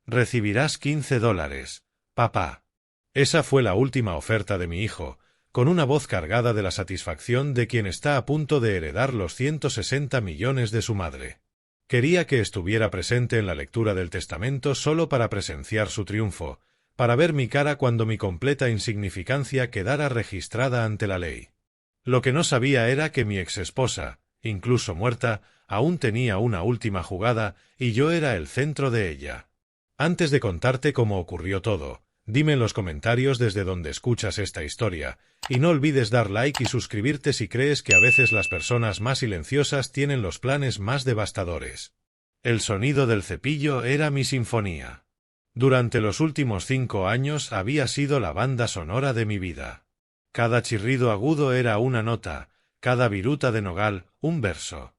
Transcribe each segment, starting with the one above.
Recibirás $15, papá. Esa fue la última oferta de mi hijo, con una voz cargada de la satisfacción de quien está a punto de heredar los 160 millones de su madre. Quería que estuviera presente en la lectura del testamento solo para presenciar su triunfo, para ver mi cara cuando mi completa insignificancia quedara registrada ante la ley. Lo que no sabía era que mi exesposa, incluso muerta, aún tenía una última jugada y yo era el centro de ella. Antes de contarte cómo ocurrió todo, dime en los comentarios desde donde escuchas esta historia, y no olvides dar like y suscribirte si crees que a veces las personas más silenciosas tienen los planes más devastadores. El sonido del cepillo era mi sinfonía. Durante los últimos 5 años había sido la banda sonora de mi vida. Cada chirrido agudo era una nota, cada viruta de nogal, un verso.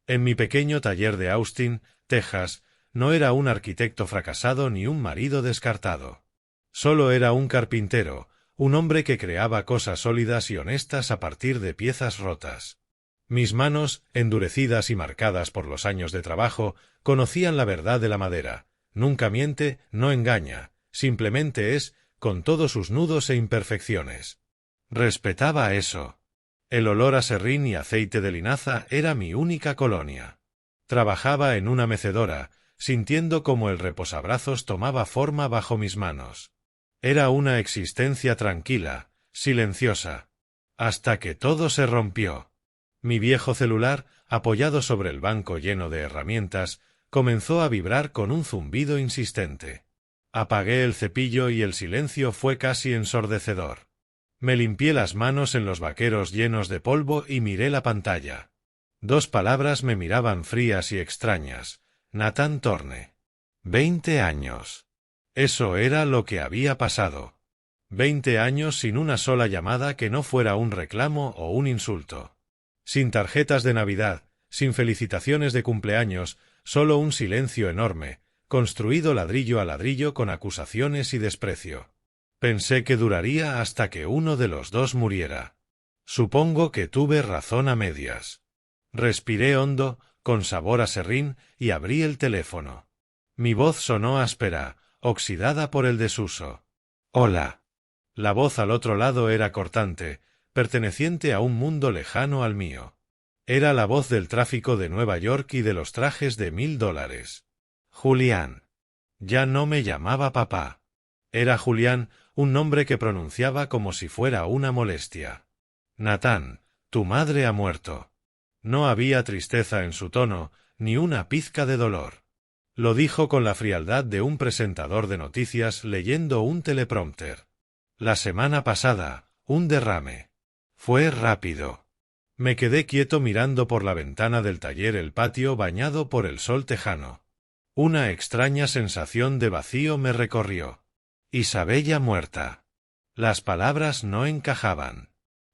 En mi pequeño taller de Austin, Texas, no era un arquitecto fracasado ni un marido descartado. Solo era un carpintero, un hombre que creaba cosas sólidas y honestas a partir de piezas rotas. Mis manos, endurecidas y marcadas por los años de trabajo, conocían la verdad de la madera. Nunca miente, no engaña, simplemente es, con todos sus nudos e imperfecciones. Respetaba eso. El olor a serrín y aceite de linaza era mi única colonia. Trabajaba en una mecedora, sintiendo cómo el reposabrazos tomaba forma bajo mis manos. Era una existencia tranquila, silenciosa. Hasta que todo se rompió. Mi viejo celular, apoyado sobre el banco lleno de herramientas, comenzó a vibrar con un zumbido insistente. Apagué el cepillo y el silencio fue casi ensordecedor. Me limpié las manos en los vaqueros llenos de polvo y miré la pantalla. 2 palabras me miraban frías y extrañas. Nathan Thorne. 20 años. Eso era lo que había pasado. 20 años sin una sola llamada que no fuera un reclamo o un insulto. Sin tarjetas de Navidad, sin felicitaciones de cumpleaños, solo un silencio enorme, construido ladrillo a ladrillo con acusaciones y desprecio. Pensé que duraría hasta que uno de los dos muriera. Supongo que tuve razón a medias. Respiré hondo, con sabor a serrín, y abrí el teléfono. Mi voz sonó áspera, oxidada por el desuso. «Hola». La voz al otro lado era cortante, perteneciente a un mundo lejano al mío. Era la voz del tráfico de Nueva York y de los trajes de $1000. Julián. Ya no me llamaba papá. Era Julián, un nombre que pronunciaba como si fuera una molestia. Nathan, tu madre ha muerto. No había tristeza en su tono, ni una pizca de dolor. Lo dijo con la frialdad de un presentador de noticias leyendo un teleprompter. La semana pasada, un derrame. Fue rápido. Me quedé quieto mirando por la ventana del taller el patio bañado por el sol tejano. Una extraña sensación de vacío me recorrió. Isabella muerta. Las palabras no encajaban.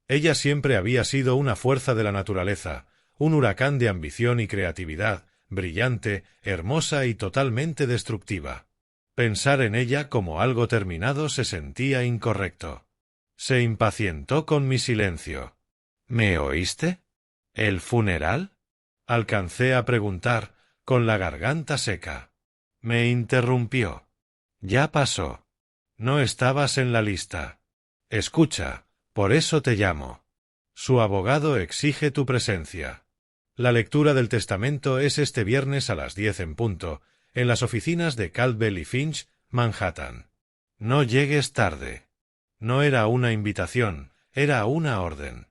Ella siempre había sido una fuerza de la naturaleza, un huracán de ambición y creatividad, brillante, hermosa y totalmente destructiva. Pensar en ella como algo terminado se sentía incorrecto. Se impacientó con mi silencio. ¿Me oíste? ¿El funeral? Alcancé a preguntar, con la garganta seca. Me interrumpió. Ya pasó. No estabas en la lista. Escucha, por eso te llamo. Su abogado exige tu presencia. La lectura del testamento es este viernes a las 10 en punto, en las oficinas de Caldwell y Finch, Manhattan. No llegues tarde. No era una invitación, era una orden.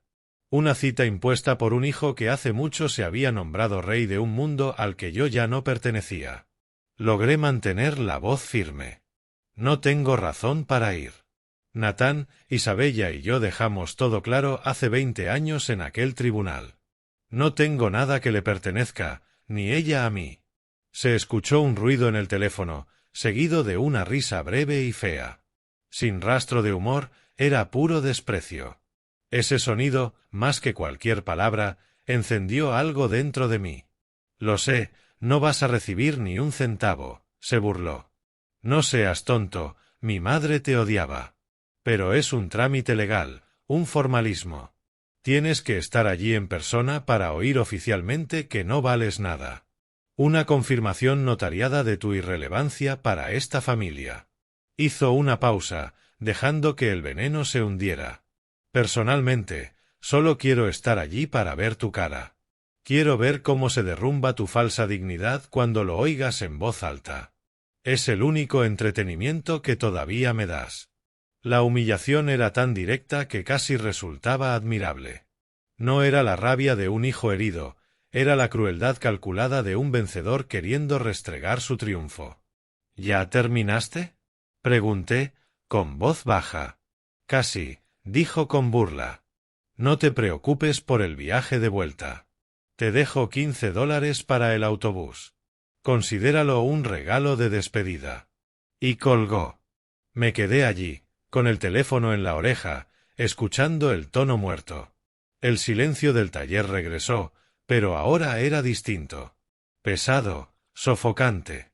Una cita impuesta por un hijo que hace mucho se había nombrado rey de un mundo al que yo ya no pertenecía. Logré mantener la voz firme. No tengo razón para ir. Nathan, Isabella y yo dejamos todo claro hace 20 años en aquel tribunal. No tengo nada que le pertenezca, ni ella a mí. Se escuchó un ruido en el teléfono, seguido de una risa breve y fea. Sin rastro de humor, era puro desprecio. Ese sonido, más que cualquier palabra, encendió algo dentro de mí. Lo sé, no vas a recibir ni un centavo, se burló. No seas tonto, mi madre te odiaba. Pero es un trámite legal, un formalismo. Tienes que estar allí en persona para oír oficialmente que no vales nada. Una confirmación notariada de tu irrelevancia para esta familia. Hizo una pausa, dejando que el veneno se hundiera. Personalmente, solo quiero estar allí para ver tu cara. Quiero ver cómo se derrumba tu falsa dignidad cuando lo oigas en voz alta. Es el único entretenimiento que todavía me das. La humillación era tan directa que casi resultaba admirable. No era la rabia de un hijo herido, era la crueldad calculada de un vencedor queriendo restregar su triunfo. ¿Ya terminaste?, pregunté, con voz baja. Casi, dijo con burla. No te preocupes por el viaje de vuelta. Te dejo $15 para el autobús. Considéralo un regalo de despedida. Y colgó. Me quedé allí, con el teléfono en la oreja, escuchando el tono muerto. El silencio del taller regresó, pero ahora era distinto. Pesado, sofocante.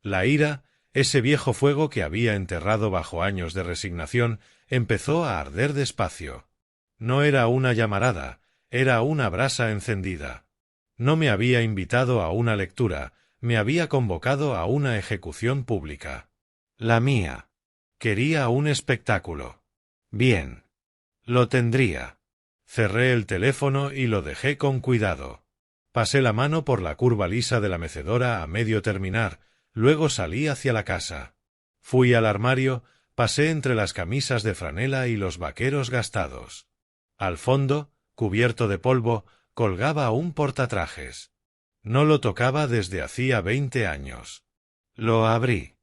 La ira, ese viejo fuego que había enterrado bajo años de resignación, empezó a arder despacio. No era una llamarada, era una brasa encendida. No me había invitado a una lectura, me había convocado a una ejecución pública. La mía. Quería un espectáculo. Bien. Lo tendría. Cerré el teléfono y lo dejé con cuidado. Pasé la mano por la curva lisa de la mecedora a medio terminar, luego salí hacia la casa. Fui al armario, pasé entre las camisas de franela y los vaqueros gastados. Al fondo, cubierto de polvo, colgaba un portatrajes. No lo tocaba desde hacía 20 años. Lo abrí.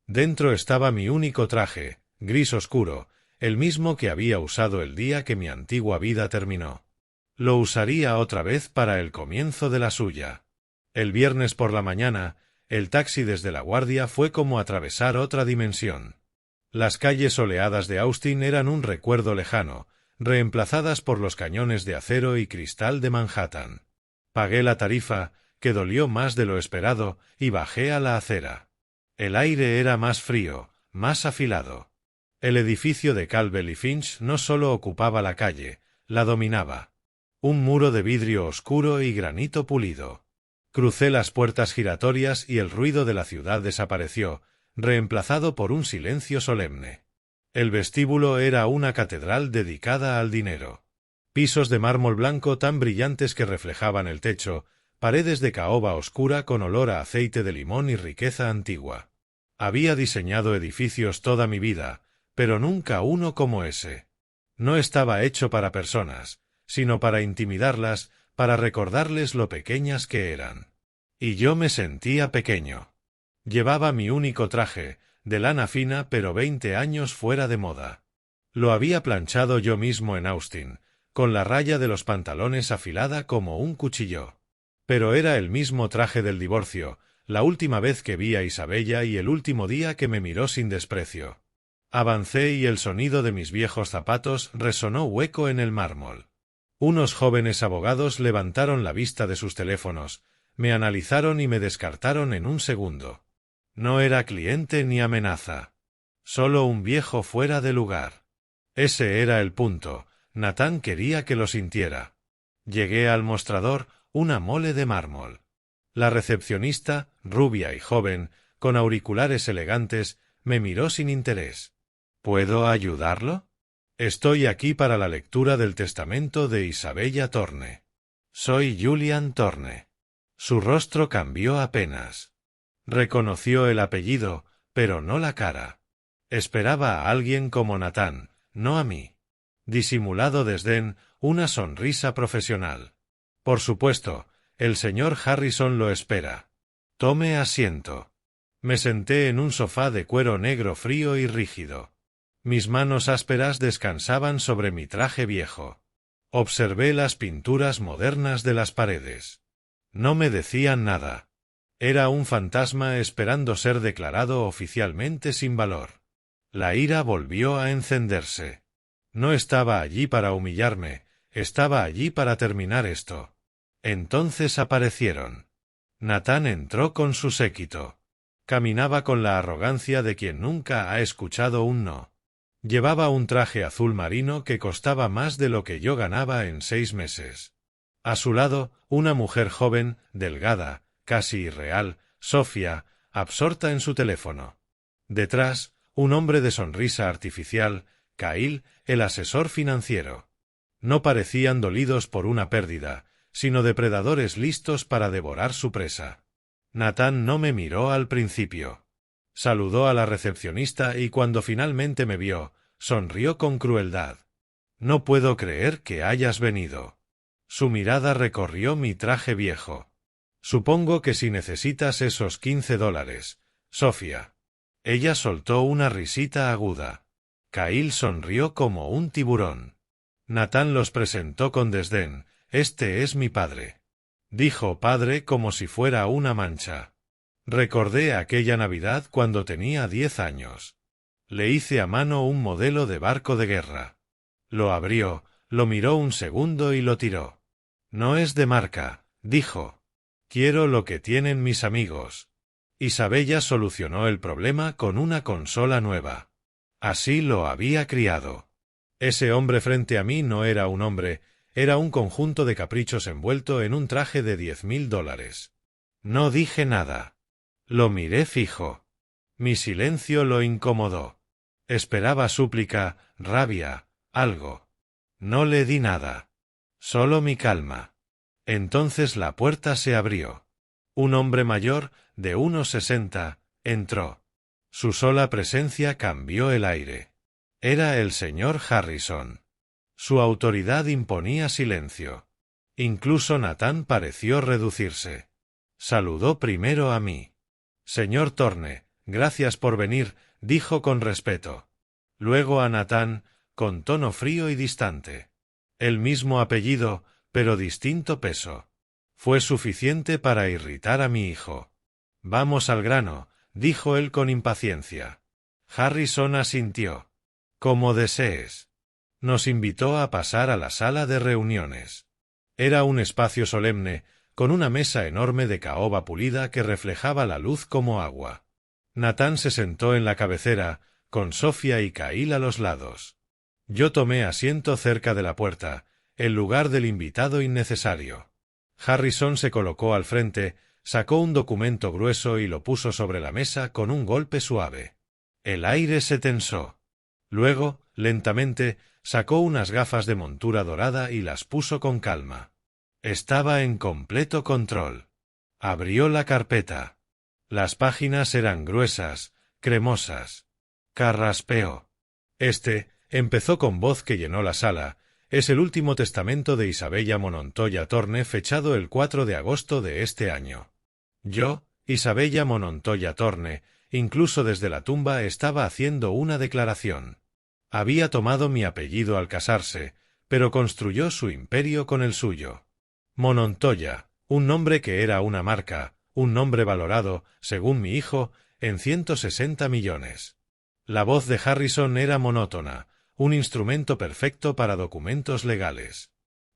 Dentro estaba mi único traje, gris oscuro, el mismo que había usado el día que mi antigua vida terminó. Lo usaría otra vez para el comienzo de la suya. El viernes por la mañana, el taxi desde La Guardia fue como atravesar otra dimensión. Las calles soleadas de Austin eran un recuerdo lejano, reemplazadas por los cañones de acero y cristal de Manhattan. Pagué la tarifa, que dolió más de lo esperado, y bajé a la acera. El aire era más frío, más afilado. El edificio de Calvel y Finch no solo ocupaba la calle, la dominaba. Un muro de vidrio oscuro y granito pulido. Crucé las puertas giratorias y el ruido de la ciudad desapareció, reemplazado por un silencio solemne. El vestíbulo era una catedral dedicada al dinero. Pisos de mármol blanco tan brillantes que reflejaban el techo, paredes de caoba oscura con olor a aceite de limón y riqueza antigua. Había diseñado edificios toda mi vida, pero nunca uno como ese. No estaba hecho para personas, sino para intimidarlas, para recordarles lo pequeñas que eran. Y yo me sentía pequeño. Llevaba mi único traje, de lana fina pero 20 años fuera de moda. Lo había planchado yo mismo en Austin, con la raya de los pantalones afilada como un cuchillo. Pero era el mismo traje del divorcio, la última vez que vi a Isabella y el último día que me miró sin desprecio. Avancé y el sonido de mis viejos zapatos resonó hueco en el mármol. Unos jóvenes abogados levantaron la vista de sus teléfonos, me analizaron y me descartaron en un segundo. No era cliente ni amenaza. Solo un viejo fuera de lugar. Ese era el punto. Nathan quería que lo sintiera. Llegué al mostrador, una mole de mármol. La recepcionista, rubia y joven, con auriculares elegantes, me miró sin interés. ¿Puedo ayudarlo? Estoy aquí para la lectura del testamento de Isabella Thorne. Soy Julian Thorne. Su rostro cambió apenas. Reconoció el apellido, pero no la cara. Esperaba a alguien como Nathan, no a mí. Disimulado desdén, una sonrisa profesional. Por supuesto, el señor Harrison lo espera. Tome asiento. Me senté en un sofá de cuero negro frío y rígido. Mis manos ásperas descansaban sobre mi traje viejo. Observé las pinturas modernas de las paredes. No me decían nada. Era un fantasma esperando ser declarado oficialmente sin valor. La ira volvió a encenderse. No estaba allí para humillarme, estaba allí para terminar esto. Entonces aparecieron. Nathan entró con su séquito. Caminaba con la arrogancia de quien nunca ha escuchado un no. Llevaba un traje azul marino que costaba más de lo que yo ganaba en 6 meses. A su lado, una mujer joven, delgada, casi irreal, Sofía, absorta en su teléfono. Detrás, un hombre de sonrisa artificial, Kyle, el asesor financiero. No parecían dolidos por una pérdida, sino depredadores listos para devorar su presa. Nathan no me miró al principio. Saludó a la recepcionista y cuando finalmente me vio, sonrió con crueldad. «No puedo creer que hayas venido». Su mirada recorrió mi traje viejo. «Supongo que si necesitas esos $15, Sofía». Ella soltó una risita aguda. Kyle sonrió como un tiburón. Nathan los presentó con desdén. «Este es mi padre». Dijo padre como si fuera una mancha. Recordé aquella Navidad cuando tenía 10 años. Le hice a mano un modelo de barco de guerra. Lo abrió, lo miró un segundo y lo tiró. «No es de marca», dijo. «Quiero lo que tienen mis amigos». Isabella solucionó el problema con una consola nueva. Así lo había criado. Ese hombre frente a mí no era un hombre, era un conjunto de caprichos envuelto en un traje de $10.000. No dije nada. Lo miré fijo. Mi silencio lo incomodó. Esperaba súplica, rabia, algo. No le di nada. Solo mi calma. Entonces la puerta se abrió. Un hombre mayor, de unos 60, entró. Su sola presencia cambió el aire. Era el señor Harrison. Su autoridad imponía silencio. Incluso Nathan pareció reducirse. Saludó primero a mí. «Señor Thorne, gracias por venir», dijo con respeto. Luego a Nathan, con tono frío y distante. El mismo apellido, pero distinto peso. Fue suficiente para irritar a mi hijo. «Vamos al grano», dijo él con impaciencia. Harrison asintió. «Como desees». Nos invitó a pasar a la sala de reuniones. Era un espacio solemne, con una mesa enorme de caoba pulida que reflejaba la luz como agua. Nathan se sentó en la cabecera, con Sofía y Kyle a los lados. Yo tomé asiento cerca de la puerta, en lugar del invitado innecesario. Harrison se colocó al frente, sacó un documento grueso y lo puso sobre la mesa con un golpe suave. El aire se tensó. Luego, lentamente, sacó unas gafas de montura dorada y las puso con calma. Estaba en completo control. Abrió la carpeta. Las páginas eran gruesas, cremosas. Carraspeó. Empezó con voz que llenó la sala, es el último testamento de Isabella Monontoya Thorne fechado el 4 de agosto de este año. Yo, Isabella Monontoya Thorne, incluso desde la tumba estaba haciendo una declaración. Había tomado mi apellido al casarse, pero construyó su imperio con el suyo. Monontoya, un nombre que era una marca, un nombre valorado, según mi hijo, en 160 millones. La voz de Harrison era monótona, un instrumento perfecto para documentos legales.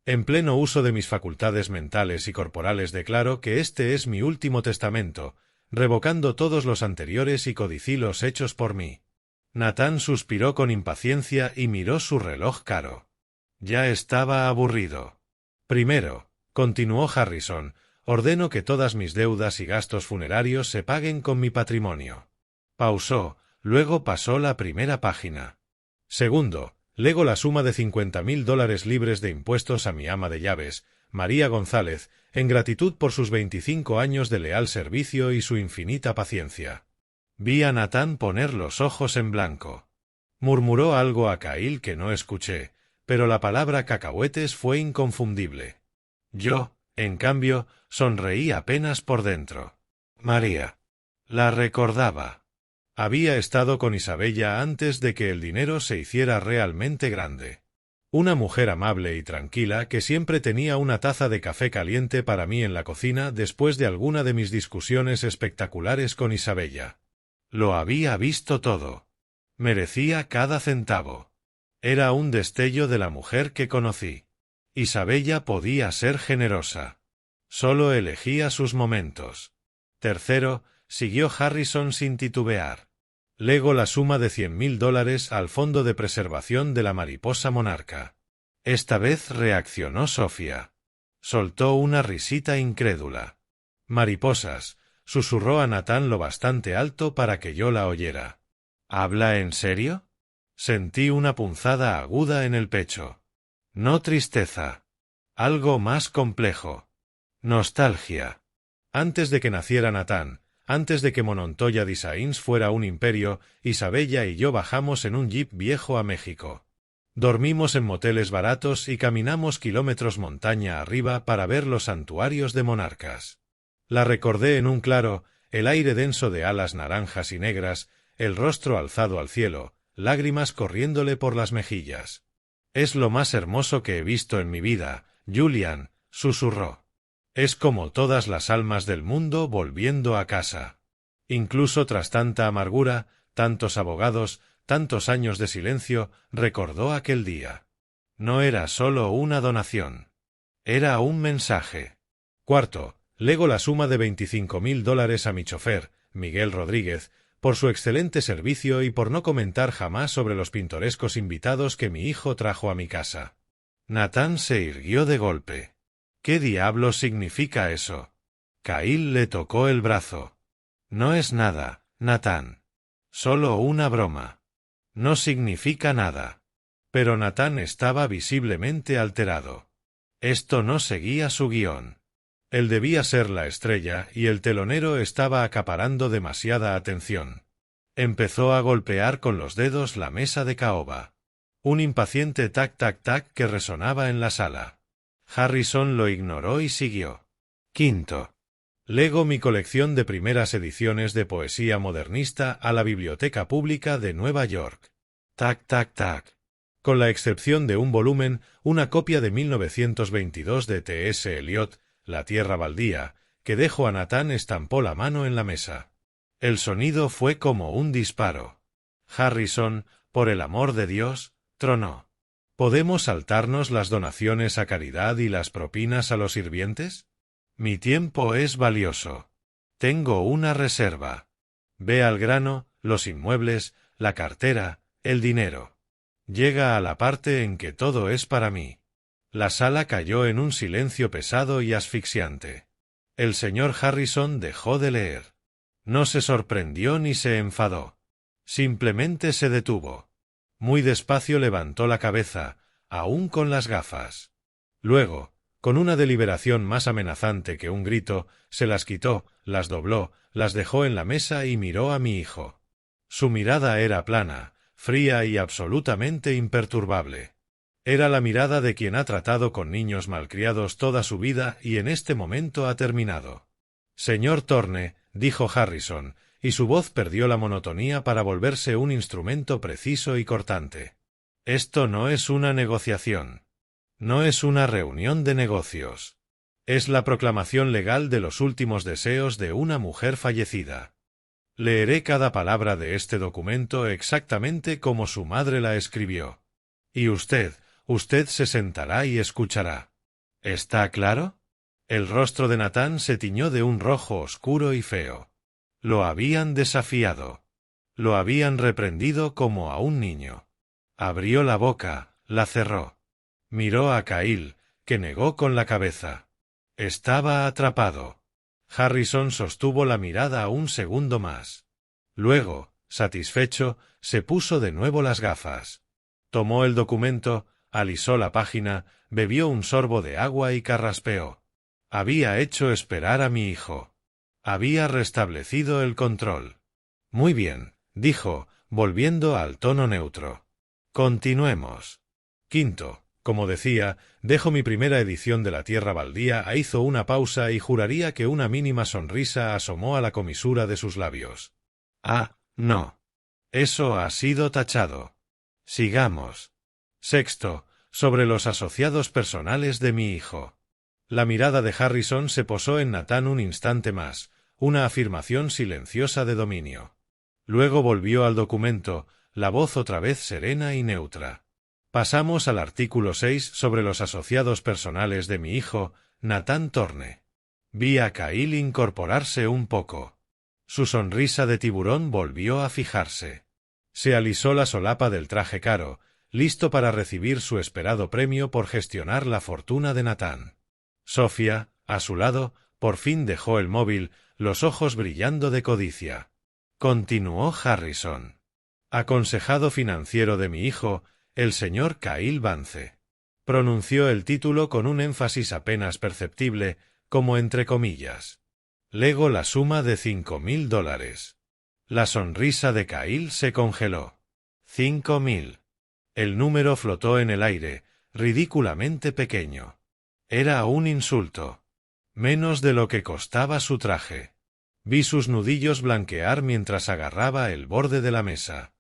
En pleno uso de mis facultades mentales y corporales declaro que este es mi último testamento, revocando todos los anteriores y codicilos hechos por mí. Nathan suspiró con impaciencia y miró su reloj caro. Ya estaba aburrido. Primero, continuó Harrison, ordeno que todas mis deudas y gastos funerarios se paguen con mi patrimonio. Pausó, luego pasó la primera página. Segundo, lego la suma de $50.000 libres de impuestos a mi ama de llaves, María González, en gratitud por sus 25 años de leal servicio y su infinita paciencia. Vi a Nathan poner los ojos en blanco. Murmuró algo a Kyle que no escuché, pero la palabra cacahuetes fue inconfundible. Yo, en cambio, sonreí apenas por dentro. María. La recordaba. Había estado con Isabella antes de que el dinero se hiciera realmente grande. Una mujer amable y tranquila que siempre tenía una taza de café caliente para mí en la cocina después de alguna de mis discusiones espectaculares con Isabella. Lo había visto todo. Merecía cada centavo. Era un destello de la mujer que conocí. Isabella podía ser generosa. Solo elegía sus momentos. Tercero, siguió Harrison sin titubear. Lego la suma de $100.000 al Fondo de Preservación de la Mariposa Monarca. Esta vez reaccionó Sofía. Soltó una risita incrédula. Mariposas, susurró a Natán lo bastante alto para que yo la oyera. ¿Habla en serio? Sentí una punzada aguda en el pecho. No tristeza. Algo más complejo. Nostalgia. Antes de que naciera Natán, antes de que Monontoya Designs fuera un imperio, Isabella y yo bajamos en un jeep viejo a México. Dormimos en moteles baratos y caminamos kilómetros montaña arriba para ver los santuarios de monarcas. La recordé en un claro, el aire denso de alas naranjas y negras, el rostro alzado al cielo, lágrimas corriéndole por las mejillas. «Es lo más hermoso que he visto en mi vida», Julian susurró. «Es como todas las almas del mundo volviendo a casa». Incluso tras tanta amargura, tantos abogados, tantos años de silencio, recordó aquel día. No era solo una donación. Era un mensaje. Cuarto, lego la suma de $25.000 a mi chofer, Miguel Rodríguez, por su excelente servicio y por no comentar jamás sobre los pintorescos invitados que mi hijo trajo a mi casa. Natán se irguió de golpe. ¿Qué diablos significa eso? Kyle le tocó el brazo. No es nada, Natán. Solo una broma. No significa nada. Pero Natán estaba visiblemente alterado. Esto no seguía su guión. Él debía ser la estrella y el telonero estaba acaparando demasiada atención. Empezó a golpear con los dedos la mesa de caoba. Un impaciente tac-tac-tac que resonaba en la sala. Harrison lo ignoró y siguió. Quinto. Lego mi colección de primeras ediciones de poesía modernista a la Biblioteca Pública de Nueva York. Tac-tac-tac. Con la excepción de un volumen, una copia de 1922 de T.S. Eliot, La tierra baldía, que dejo a Natán estampó la mano en la mesa. El sonido fue como un disparo. Harrison, por el amor de Dios, tronó. ¿Podemos saltarnos las donaciones a caridad y las propinas a los sirvientes? Mi tiempo es valioso. Tengo una reserva. Ve al grano, los inmuebles, la cartera, el dinero. Llega a la parte en que todo es para mí. La sala cayó en un silencio pesado y asfixiante. El señor Harrison dejó de leer. No se sorprendió ni se enfadó. Simplemente se detuvo. Muy despacio levantó la cabeza, aún con las gafas. Luego, con una deliberación más amenazante que un grito, se las quitó, las dobló, las dejó en la mesa y miró a mi hijo. Su mirada era plana, fría y absolutamente imperturbable. Era la mirada de quien ha tratado con niños malcriados toda su vida y en este momento ha terminado. «Señor Thorne», dijo Harrison, y su voz perdió la monotonía para volverse un instrumento preciso y cortante. «Esto no es una negociación. No es una reunión de negocios. Es la proclamación legal de los últimos deseos de una mujer fallecida. Leeré cada palabra de este documento exactamente como su madre la escribió. Y usted se sentará y escuchará. ¿Está claro?» El rostro de Natán se tiñó de un rojo oscuro y feo. Lo habían desafiado. Lo habían reprendido como a un niño. Abrió la boca, la cerró. Miró a Kyle, que negó con la cabeza. Estaba atrapado. Harrison sostuvo la mirada un segundo más. Luego, satisfecho, se puso de nuevo las gafas. Tomó el documento, alisó la página, bebió un sorbo de agua y carraspeó. Había hecho esperar a mi hijo. Había restablecido el control. «Muy bien», dijo, volviendo al tono neutro. «Continuemos. Quinto, como decía, dejo mi primera edición de La tierra baldía». Hizo una pausa y juraría que una mínima sonrisa asomó a la comisura de sus labios. «Ah, no. Eso ha sido tachado. Sigamos. Sexto, sobre los asociados personales de mi hijo». La mirada de Harrison se posó en Natán un instante más, una afirmación silenciosa de dominio. Luego volvió al documento, la voz otra vez serena y neutra. Pasamos al artículo 6 sobre los asociados personales de mi hijo, Natán Thorne. Vi a Kyle incorporarse un poco. Su sonrisa de tiburón volvió a fijarse. Se alisó la solapa del traje caro, listo para recibir su esperado premio por gestionar la fortuna de Natán. Sofía, a su lado, Por fin dejó el móvil, los ojos brillando de codicia. Continuó Harrison. Aconsejado financiero de mi hijo, el señor Kyle Vance. Pronunció el título con un énfasis apenas perceptible, como entre comillas. Lego la suma de $5.000. La sonrisa de Kyle se congeló. 5.000. El número flotó en el aire, ridículamente pequeño. Era un insulto. Menos de lo que costaba su traje. Vi sus nudillos blanquear mientras agarraba el borde de la mesa.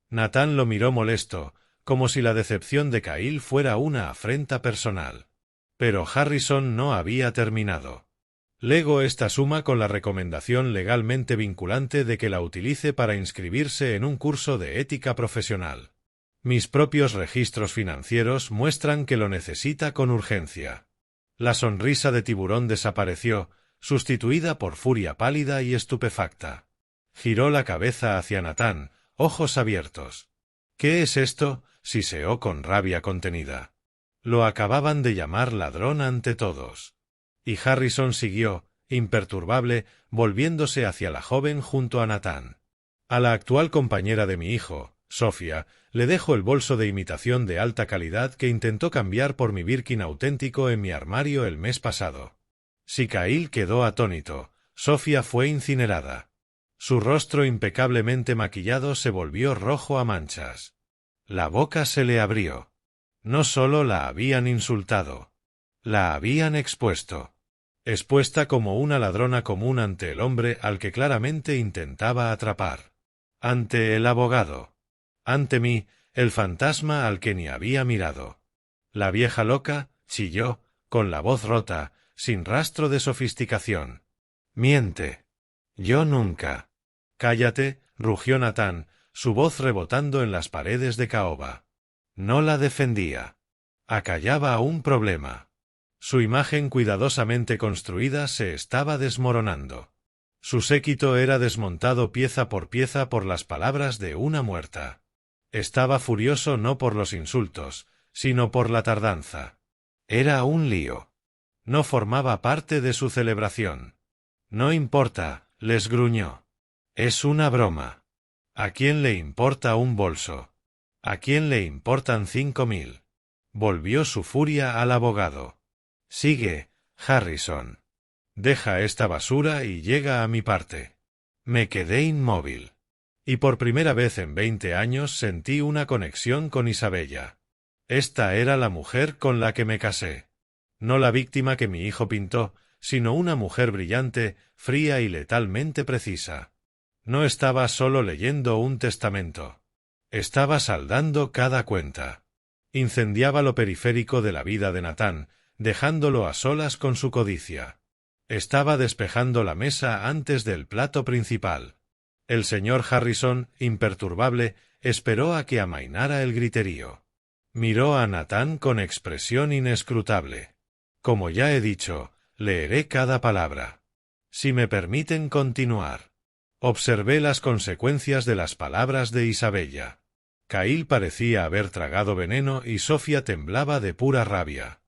Nathan lo miró molesto, como si la decepción de Kyle fuera una afrenta personal. Pero Harrison no había terminado. Lego esta suma con la recomendación legalmente vinculante de que la utilice para inscribirse en un curso de ética profesional. Mis propios registros financieros muestran que lo necesita con urgencia. La sonrisa de tiburón desapareció, sustituida por furia pálida y estupefacta. Giró la cabeza hacia Nathan, ojos abiertos. —¿Qué es esto? —siseó con rabia contenida. Lo acababan de llamar ladrón ante todos. Y Harrison siguió, imperturbable, volviéndose hacia la joven junto a Nathan. A la actual compañera de mi hijo, Sofía, le dejo el bolso de imitación de alta calidad que intentó cambiar por mi Birkin auténtico en mi armario el mes pasado. Si Kyle quedó atónito, Sofía fue incinerada. Su rostro impecablemente maquillado se volvió rojo a manchas. La boca se le abrió. No solo la habían insultado, la habían expuesto. Expuesta como una ladrona común ante el hombre al que claramente intentaba atrapar. Ante el abogado. Ante mí, el fantasma al que ni había mirado. La vieja loca, chilló, con la voz rota, sin rastro de sofisticación. Miente. Yo nunca. Cállate, rugió Nathan, su voz rebotando en las paredes de caoba. No la defendía. Acallaba un problema. Su imagen cuidadosamente construida se estaba desmoronando. Su séquito era desmontado pieza por pieza por las palabras de una muerta. Estaba furioso no por los insultos, sino por la tardanza. Era un lío. No formaba parte de su celebración. No importa, les gruñó. Es una broma. ¿A quién le importa un bolso? ¿A quién le importan 5.000? Volvió su furia al abogado. Sigue, Harrison. Deja esta basura y llega a mi parte. Me quedé inmóvil. Y por primera vez en 20 años sentí una conexión con Isabella. Esta era la mujer con la que me casé. No la víctima que mi hijo pintó, sino una mujer brillante, fría y letalmente precisa. No estaba solo leyendo un testamento. Estaba saldando cada cuenta. Incendiaba lo periférico de la vida de Nathan, dejándolo a solas con su codicia. Estaba despejando la mesa antes del plato principal. El señor Harrison, imperturbable, esperó a que amainara el griterío. Miró a Nathan con expresión inescrutable. Como ya he dicho, leeré cada palabra. Si me permiten continuar. Observé las consecuencias de las palabras de Isabella. Kyle parecía haber tragado veneno y Sofía temblaba de pura rabia.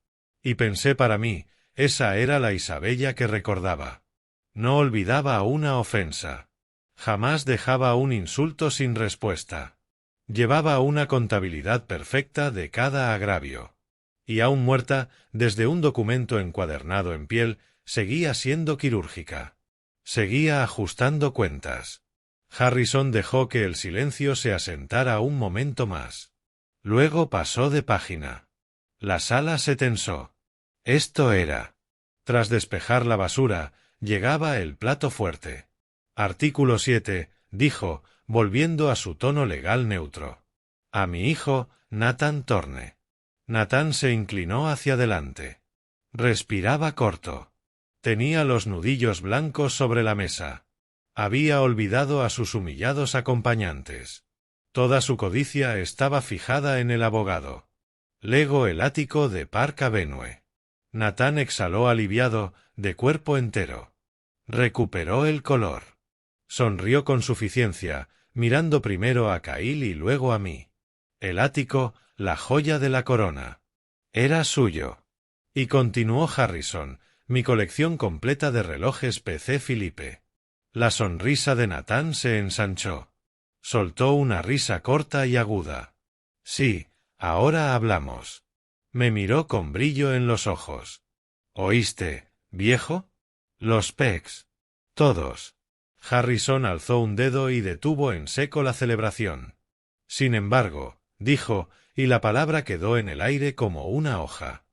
Y pensé para mí, esa era la Isabella que recordaba. No olvidaba una ofensa. Jamás dejaba un insulto sin respuesta. Llevaba una contabilidad perfecta de cada agravio. Y aún muerta, desde un documento encuadernado en piel, seguía siendo quirúrgica. Seguía ajustando cuentas. Harrison dejó que el silencio se asentara un momento más. Luego pasó de página. La sala se tensó. Esto era. Tras despejar la basura, llegaba el plato fuerte. Artículo 7, dijo, volviendo a su tono legal neutro. A mi hijo, Nathan Thorne. Nathan se inclinó hacia adelante. Respiraba corto. Tenía los nudillos blancos sobre la mesa. Había olvidado a sus humillados acompañantes. Toda su codicia estaba fijada en el abogado. Lego el ático de Park Avenue. Nathan exhaló aliviado, de cuerpo entero. Recuperó el color. Sonrió con suficiencia, mirando primero a Kyle y luego a mí. El ático, la joya de la corona. Era suyo. Y continuó Harrison, mi colección completa de relojes PC Philippe. La sonrisa de Nathan se ensanchó. Soltó una risa corta y aguda. Sí, ahora hablamos. Me miró con brillo en los ojos. ¿Oíste, viejo? Los pecs. Todos. Harrison alzó un dedo y detuvo en seco la celebración. Sin embargo, dijo, y la palabra quedó en el aire como una hoja.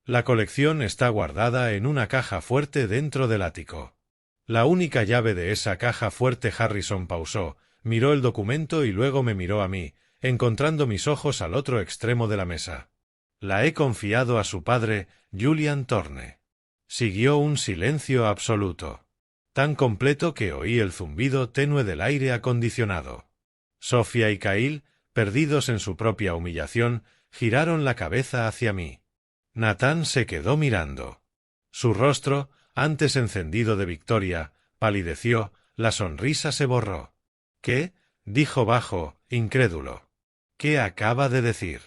La colección está guardada en una caja fuerte dentro del ático. La única llave de esa caja fuerte. Harrison pausó, miró el documento y luego me miró a mí, encontrando mis ojos al otro extremo de la mesa. La he confiado a su padre, Julian Thorne. Siguió un silencio absoluto, tan completo que oí el zumbido tenue del aire acondicionado. Sofía y Kyle, perdidos en su propia humillación, giraron la cabeza hacia mí. Nathan se quedó mirando. Su rostro, antes encendido de victoria, palideció, la sonrisa se borró. ¿Qué? Dijo bajo, incrédulo. ¿Qué acaba de decir?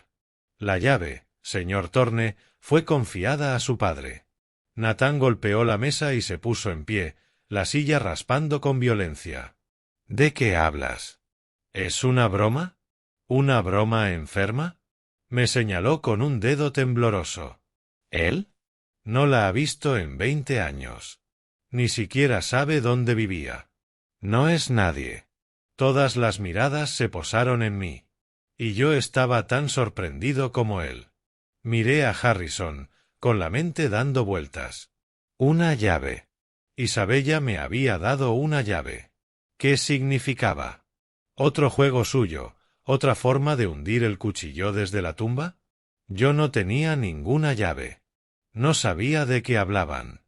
La llave, señor Thorne, fue confiada a su padre. Nathan golpeó la mesa y se puso en pie, la silla raspando con violencia. ¿De qué hablas? ¿Es una broma? ¿Una broma enferma? Me señaló con un dedo tembloroso. ¿Él? No la ha visto en 20 años. Ni siquiera sabe dónde vivía. No es nadie. Todas las miradas se posaron en mí. Y yo estaba tan sorprendido como él. Miré a Harrison, con la mente dando vueltas. Una llave. Isabella me había dado una llave. ¿Qué significaba? ¿Otro juego suyo? ¿Otra forma de hundir el cuchillo desde la tumba? Yo no tenía ninguna llave. No sabía de qué hablaban.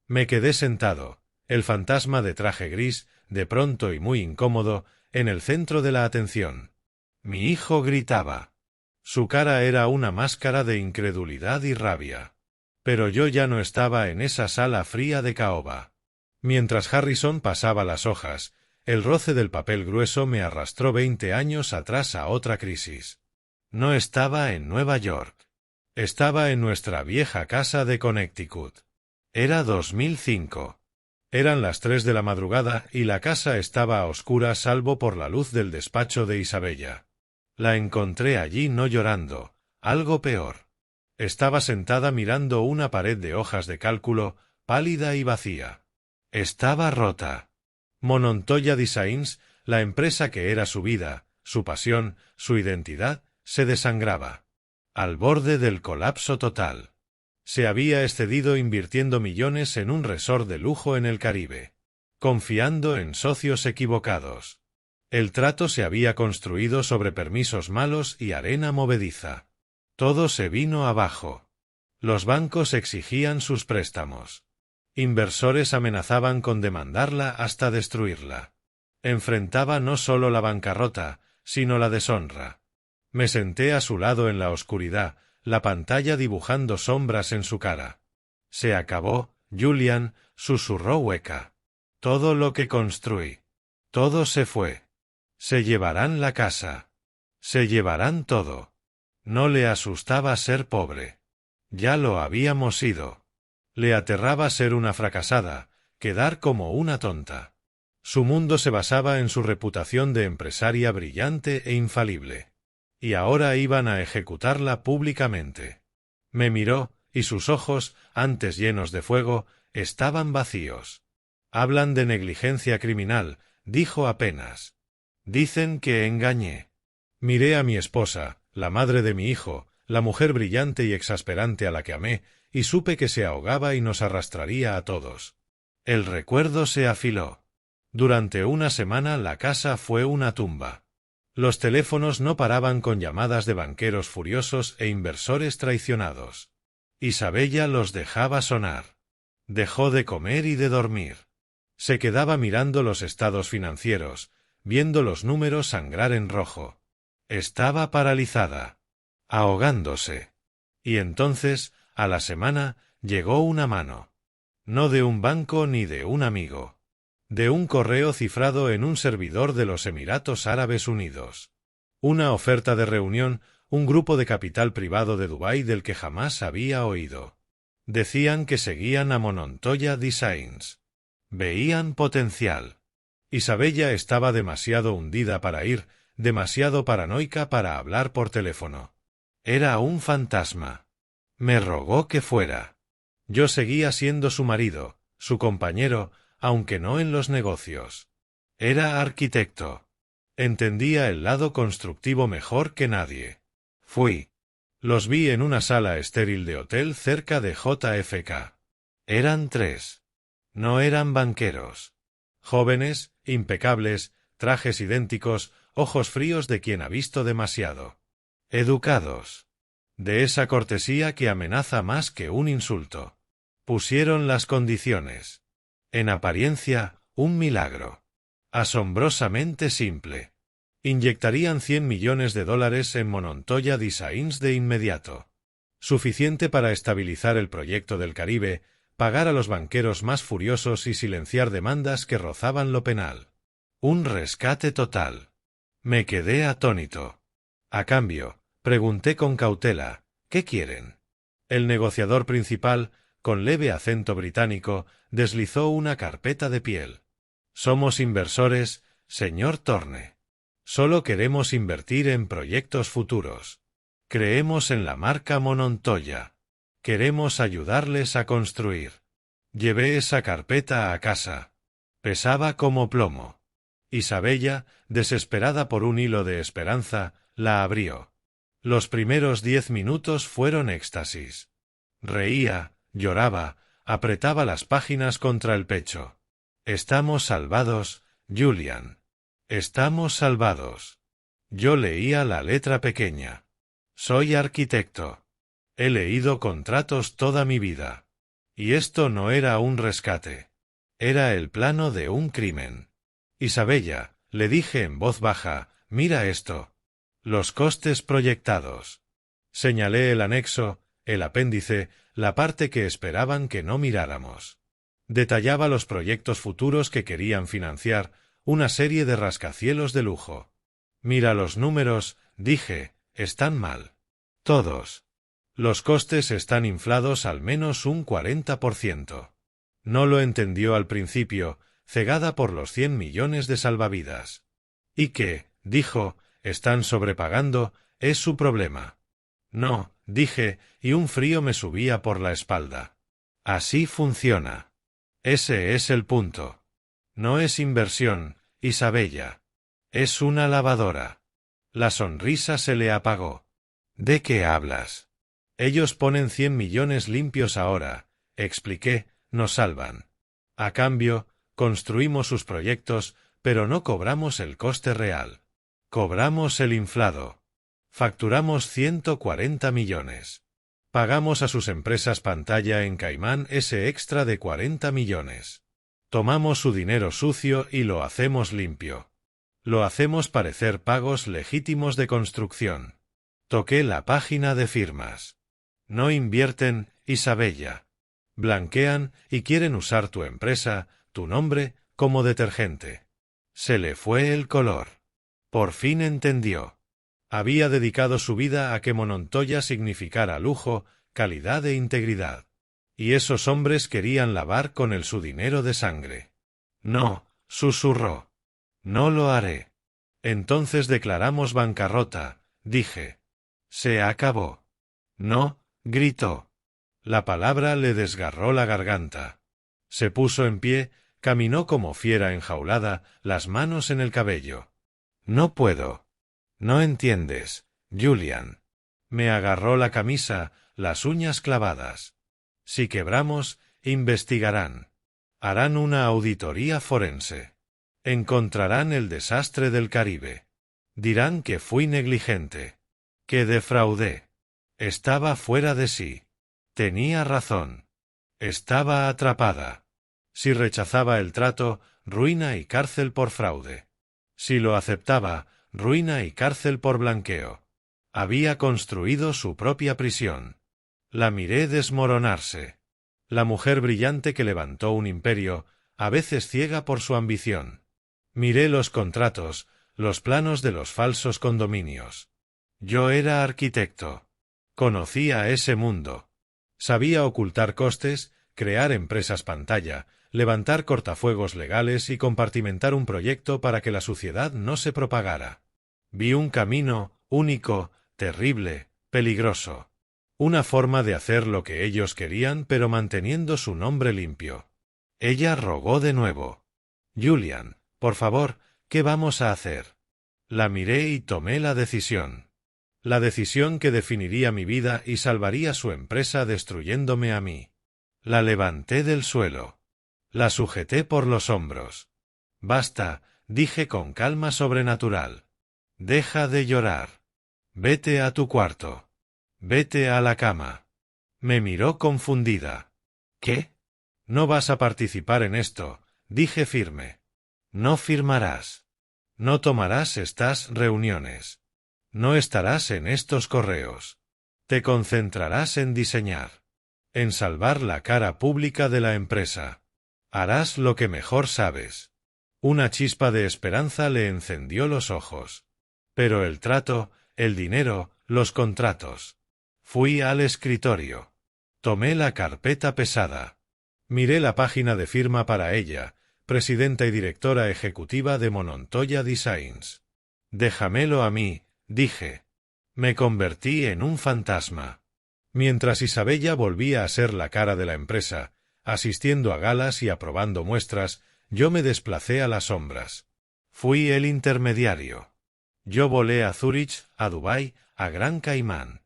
Me quedé sentado, el fantasma de traje gris, de pronto y muy incómodo, en el centro de la atención. Mi hijo gritaba. Su cara era una máscara de incredulidad y rabia. Pero yo ya no estaba en esa sala fría de caoba. Mientras Harrison pasaba las hojas, el roce del papel grueso me arrastró 20 años atrás a otra crisis. No estaba en Nueva York. Estaba en nuestra vieja casa de Connecticut. Era 2005. Eran las 3 de la madrugada y la casa estaba a oscuras salvo por la luz del despacho de Isabella. La encontré allí no llorando, algo peor. Estaba sentada mirando una pared de hojas de cálculo, pálida y vacía. Estaba rota. Monontoya Designs, la empresa que era su vida, su pasión, su identidad, se desangraba. Al borde del colapso total. Se había excedido invirtiendo millones en un resort de lujo en el Caribe. Confiando en socios equivocados. El trato se había construido sobre permisos malos y arena movediza. Todo se vino abajo. Los bancos exigían sus préstamos. Inversores amenazaban con demandarla hasta destruirla. Enfrentaba no solo la bancarrota, sino la deshonra. Me senté a su lado en la oscuridad, la pantalla dibujando sombras en su cara. Se acabó, Julian, susurró hueca. Todo lo que construí. Todo se fue. Se llevarán la casa. Se llevarán todo. No le asustaba ser pobre. Ya lo habíamos sido. Le aterraba ser una fracasada, quedar como una tonta. Su mundo se basaba en su reputación de empresaria brillante e infalible. Y ahora iban a ejecutarla públicamente. Me miró, y sus ojos, antes llenos de fuego, estaban vacíos. Hablan de negligencia criminal, dijo apenas. Dicen que engañé. Miré a mi esposa, la madre de mi hijo, la mujer brillante y exasperante a la que amé, y supe que se ahogaba y nos arrastraría a todos. El recuerdo se afiló. Durante una semana la casa fue una tumba. Los teléfonos no paraban con llamadas de banqueros furiosos e inversores traicionados. Isabella los dejaba sonar. Dejó de comer y de dormir. Se quedaba mirando los estados financieros, viendo los números sangrar en rojo. Estaba paralizada, ahogándose. Y entonces, a la semana, llegó una mano. No de un banco ni de un amigo. De un correo cifrado en un servidor de los Emiratos Árabes Unidos. Una oferta de reunión, un grupo de capital privado de Dubái del que jamás había oído. Decían que seguían a Monontoya Designs. Veían potencial. Isabella estaba demasiado hundida para ir, demasiado paranoica para hablar por teléfono. Era un fantasma. Me rogó que fuera. Yo seguía siendo su marido, su compañero, aunque no en los negocios. Era arquitecto. Entendía el lado constructivo mejor que nadie. Fui. Los vi en una sala estéril de hotel cerca de JFK. Eran 3. No eran banqueros. Jóvenes, impecables, trajes idénticos, ojos fríos de quien ha visto demasiado. Educados. De esa cortesía que amenaza más que un insulto. Pusieron las condiciones. En apariencia, un milagro. Asombrosamente simple. Inyectarían $100 millones en Monontoya Designs de inmediato. Suficiente para estabilizar el proyecto del Caribe, pagar a los banqueros más furiosos y silenciar demandas que rozaban lo penal. Un rescate total. Me quedé atónito. A cambio, pregunté con cautela, ¿qué quieren? El negociador principal, con leve acento británico, deslizó una carpeta de piel. Somos inversores, señor Thorne. Solo queremos invertir en proyectos futuros. Creemos en la marca Monontoya. Queremos ayudarles a construir. Llevé esa carpeta a casa. Pesaba como plomo. Isabella, desesperada por un hilo de esperanza, la abrió. Los primeros 10 minutos fueron éxtasis. Reía, lloraba, apretaba las páginas contra el pecho. Estamos salvados, Julian. Estamos salvados. Yo leía la letra pequeña. Soy arquitecto. He leído contratos toda mi vida. Y esto no era un rescate. Era el plano de un crimen. Isabella, le dije en voz baja, mira esto. Los costes proyectados. Señalé el anexo, el apéndice, la parte que esperaban que no miráramos. Detallaba los proyectos futuros que querían financiar, una serie de rascacielos de lujo. Mira los números, dije, están mal. Todos. Los costes están inflados al menos un 40%. No lo entendió al principio, cegada por los 100 millones de salvavidas. Y que, dijo, están sobrepagando, es su problema. No, dije, y un frío me subía por la espalda. Así funciona. Ese es el punto. No es inversión, Isabella. Es una lavadora. La sonrisa se le apagó. ¿De qué hablas? Ellos ponen 100 millones limpios ahora, expliqué, nos salvan. A cambio, construimos sus proyectos, pero no cobramos el coste real. Cobramos el inflado. Facturamos 140 millones. Pagamos a sus empresas pantalla en Caimán ese extra de 40 millones. Tomamos su dinero sucio y lo hacemos limpio. Lo hacemos parecer pagos legítimos de construcción. Toqué la página de firmas. No invierten, Isabella. Blanquean y quieren usar tu empresa, tu nombre, como detergente. Se le fue el color. Por fin entendió. Había dedicado su vida a que Monontoya significara lujo, calidad e integridad. Y esos hombres querían lavar con él su dinero de sangre. No, susurró. No lo haré. Entonces declaramos bancarrota, dije. Se acabó. No, gritó. La palabra le desgarró la garganta. Se puso en pie, caminó como fiera enjaulada, las manos en el cabello. No puedo. No entiendes, Julian. Me agarró la camisa, las uñas clavadas. Si quebramos, investigarán. Harán una auditoría forense. Encontrarán el desastre del Caribe. Dirán que fui negligente. Que defraudé. Estaba fuera de sí. Tenía razón. Estaba atrapada. Si rechazaba el trato, ruina y cárcel por fraude. Si lo aceptaba, ruina y cárcel por blanqueo. Había construido su propia prisión. La miré desmoronarse. La mujer brillante que levantó un imperio, a veces ciega por su ambición. Miré los contratos, los planos de los falsos condominios. Yo era arquitecto. Conocía ese mundo. Sabía ocultar costes, crear empresas pantalla, levantar cortafuegos legales y compartimentar un proyecto para que la suciedad no se propagara. Vi un camino, único, terrible, peligroso. Una forma de hacer lo que ellos querían pero manteniendo su nombre limpio. Ella rogó de nuevo. Julian, por favor, ¿qué vamos a hacer? La miré y tomé la decisión. La decisión que definiría mi vida y salvaría su empresa destruyéndome a mí. La levanté del suelo. La sujeté por los hombros. Basta, dije con calma sobrenatural. Deja de llorar. Vete a tu cuarto. Vete a la cama. Me miró confundida. ¿Qué? No vas a participar en esto, dije firme. No firmarás. No tomarás estas reuniones. No estarás en estos correos. Te concentrarás en diseñar. En salvar la cara pública de la empresa. Harás lo que mejor sabes. Una chispa de esperanza le encendió los ojos. Pero el trato, el dinero, los contratos. Fui al escritorio. Tomé la carpeta pesada. Miré la página de firma para ella, presidenta y directora ejecutiva de Monontoya Designs. Déjamelo a mí, dije. Me convertí en un fantasma. Mientras Isabella volvía a ser la cara de la empresa, asistiendo a galas y aprobando muestras, yo me desplacé a las sombras. Fui el intermediario. Yo volé a Zúrich, a Dubái, a Gran Caimán.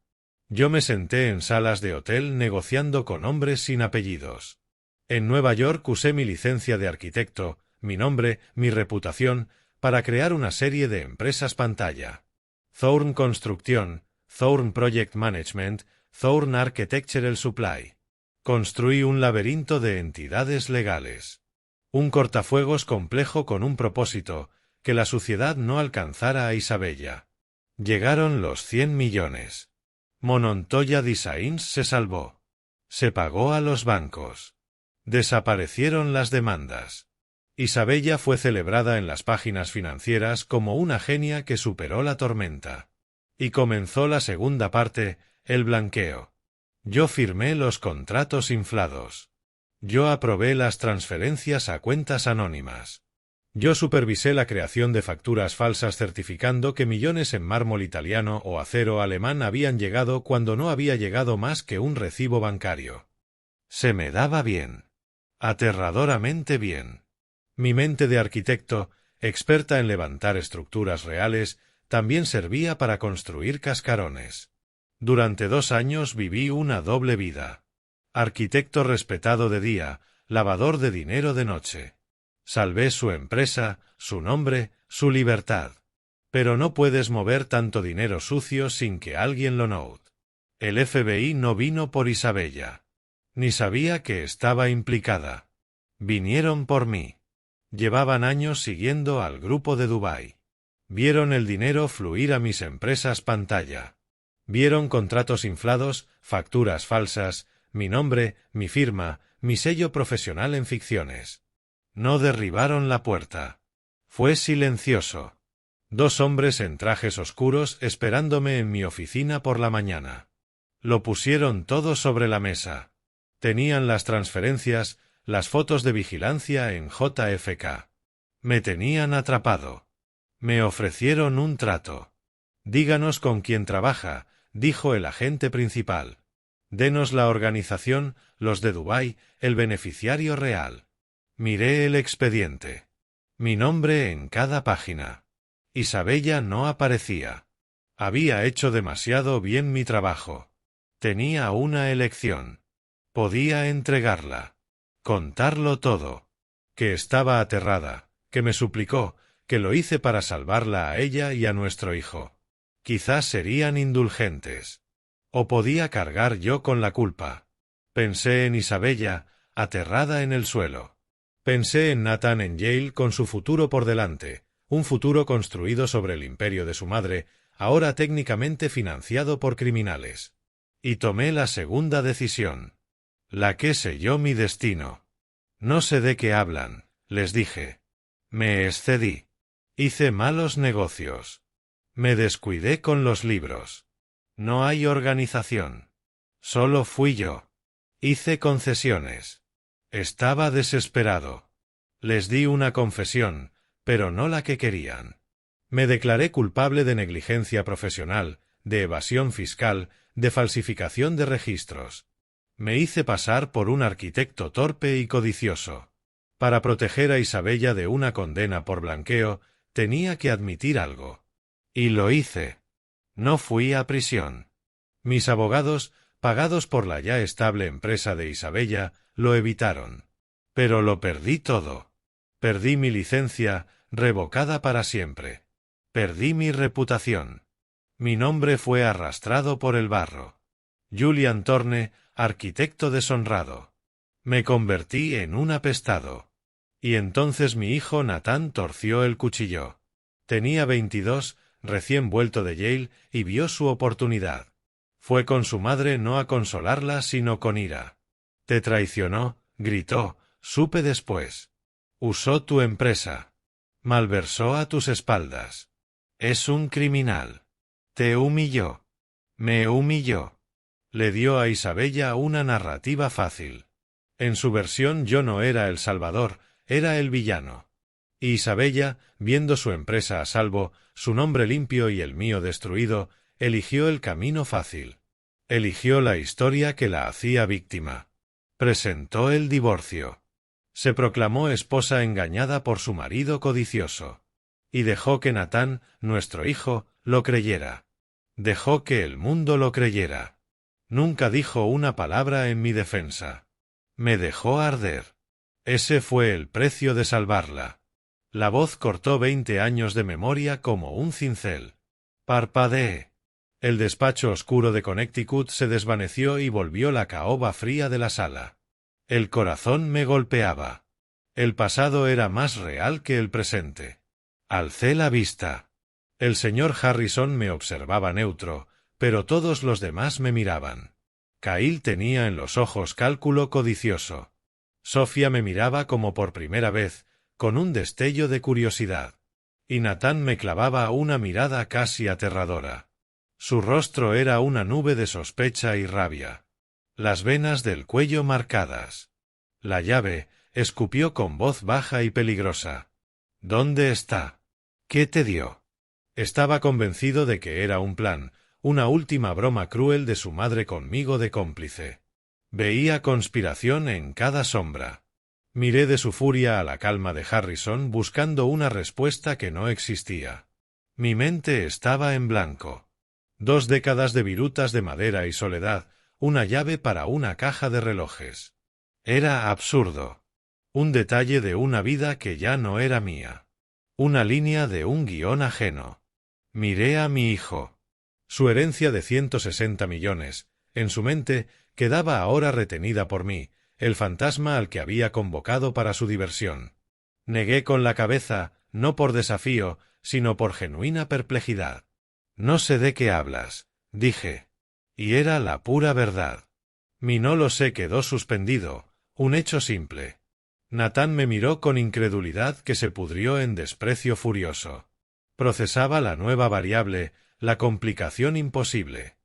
Yo me senté en salas de hotel negociando con hombres sin apellidos. En Nueva York usé mi licencia de arquitecto, mi nombre, mi reputación, para crear una serie de empresas pantalla. Thorn Construcción, Thorn Project Management, Thorn Architectural Supply. Construí un laberinto de entidades legales. Un cortafuegos complejo con un propósito, que la suciedad no alcanzara a Isabella. Llegaron los 100 millones. Monontoya Designs se salvó. Se pagó a los bancos. Desaparecieron las demandas. Isabella fue celebrada en las páginas financieras como una genia que superó la tormenta. Y comenzó la segunda parte, el blanqueo. Yo firmé los contratos inflados. Yo aprobé las transferencias a cuentas anónimas. Yo supervisé la creación de facturas falsas certificando que millones en mármol italiano o acero alemán habían llegado cuando no había llegado más que un recibo bancario. Se me daba bien. Aterradoramente bien. Mi mente de arquitecto, experta en levantar estructuras reales, también servía para construir cascarones. Durante 2 años viví una doble vida. Arquitecto respetado de día, lavador de dinero de noche. Salvé su empresa, su nombre, su libertad. Pero no puedes mover tanto dinero sucio sin que alguien lo note. El FBI no vino por Isabella. Ni sabía que estaba implicada. Vinieron por mí. Llevaban años siguiendo al grupo de Dubái. Vieron el dinero fluir a mis empresas pantalla. Vieron contratos inflados, facturas falsas, mi nombre, mi firma, mi sello profesional en ficciones. No derribaron la puerta. Fue silencioso. 2 hombres en trajes oscuros esperándome en mi oficina por la mañana. Lo pusieron todo sobre la mesa. Tenían las transferencias, las fotos de vigilancia en JFK. Me tenían atrapado. Me ofrecieron un trato. Díganos con quién trabaja, dijo el agente principal. Denos la organización, los de Dubái, el beneficiario real. Miré el expediente. Mi nombre en cada página. Isabella no aparecía. Había hecho demasiado bien mi trabajo. Tenía una elección. Podía entregarla. Contarlo todo. Que estaba aterrada, que me suplicó, que lo hice para salvarla a ella y a nuestro hijo. Quizás serían indulgentes. O podía cargar yo con la culpa. Pensé en Isabella, aterrada en el suelo. Pensé en Nathan en Yale con su futuro por delante, un futuro construido sobre el imperio de su madre, ahora técnicamente financiado por criminales. Y tomé la segunda decisión. La que selló mi destino. No sé de qué hablan, les dije. Me excedí. Hice malos negocios. Me descuidé con los libros. No hay organización. Solo fui yo. Hice concesiones. Estaba desesperado. Les di una confesión, pero no la que querían. Me declaré culpable de negligencia profesional, de evasión fiscal, de falsificación de registros. Me hice pasar por un arquitecto torpe y codicioso. Para proteger a Isabella de una condena por blanqueo, tenía que admitir algo. Y lo hice. No fui a prisión. Mis abogados, pagados por la ya estable empresa de Isabella, lo evitaron. Pero lo perdí todo. Perdí mi licencia, revocada para siempre. Perdí mi reputación. Mi nombre fue arrastrado por el barro. Julian Thorne, arquitecto deshonrado. Me convertí en un apestado. Y entonces mi hijo Nathan torció el cuchillo. Tenía 22, recién vuelto de Yale, y vio su oportunidad. Fue con su madre no a consolarla sino con ira. Te traicionó, gritó, supe después. Usó tu empresa. Malversó a tus espaldas. Es un criminal. Te humilló. Me humilló. Le dio a Isabella una narrativa fácil. En su versión yo no era el salvador, era el villano. Y Isabella, viendo su empresa a salvo, su nombre limpio y el mío destruido, eligió el camino fácil. Eligió la historia que la hacía víctima. Presentó el divorcio. Se proclamó esposa engañada por su marido codicioso. Y dejó que Nathan, nuestro hijo, lo creyera. Dejó que el mundo lo creyera. Nunca dijo una palabra en mi defensa. Me dejó arder. Ese fue el precio de salvarla. La voz cortó 20 años de memoria como un cincel. Parpadeé. El despacho oscuro de Connecticut se desvaneció y volvió la caoba fría de la sala. El corazón me golpeaba. El pasado era más real que el presente. Alcé la vista. El señor Harrison me observaba neutro, pero todos los demás me miraban. Cahill tenía en los ojos cálculo codicioso. Sofía me miraba como por primera vez, con un destello de curiosidad. Y Nathan me clavaba una mirada casi aterradora. Su rostro era una nube de sospecha y rabia. Las venas del cuello marcadas. La llave, escupió con voz baja y peligrosa. ¿Dónde está? ¿Qué te dio? Estaba convencido de que era un plan, una última broma cruel de su madre conmigo de cómplice. Veía conspiración en cada sombra. Miré de su furia a la calma de Harrison buscando una respuesta que no existía. Mi mente estaba en blanco. 2 décadas de virutas de madera y soledad, una llave para una caja de relojes. Era absurdo. Un detalle de una vida que ya no era mía. Una línea de un guión ajeno. Miré a mi hijo. Su herencia de 160 millones, en su mente, quedaba ahora retenida por mí, el fantasma al que había convocado para su diversión. Negué con la cabeza, no por desafío, sino por genuina perplejidad. No sé de qué hablas, dije. Y era la pura verdad. Mi no lo sé quedó suspendido, un hecho simple. Nathan me miró con incredulidad que se pudrió en desprecio furioso. Procesaba la nueva variable, la complicación imposible.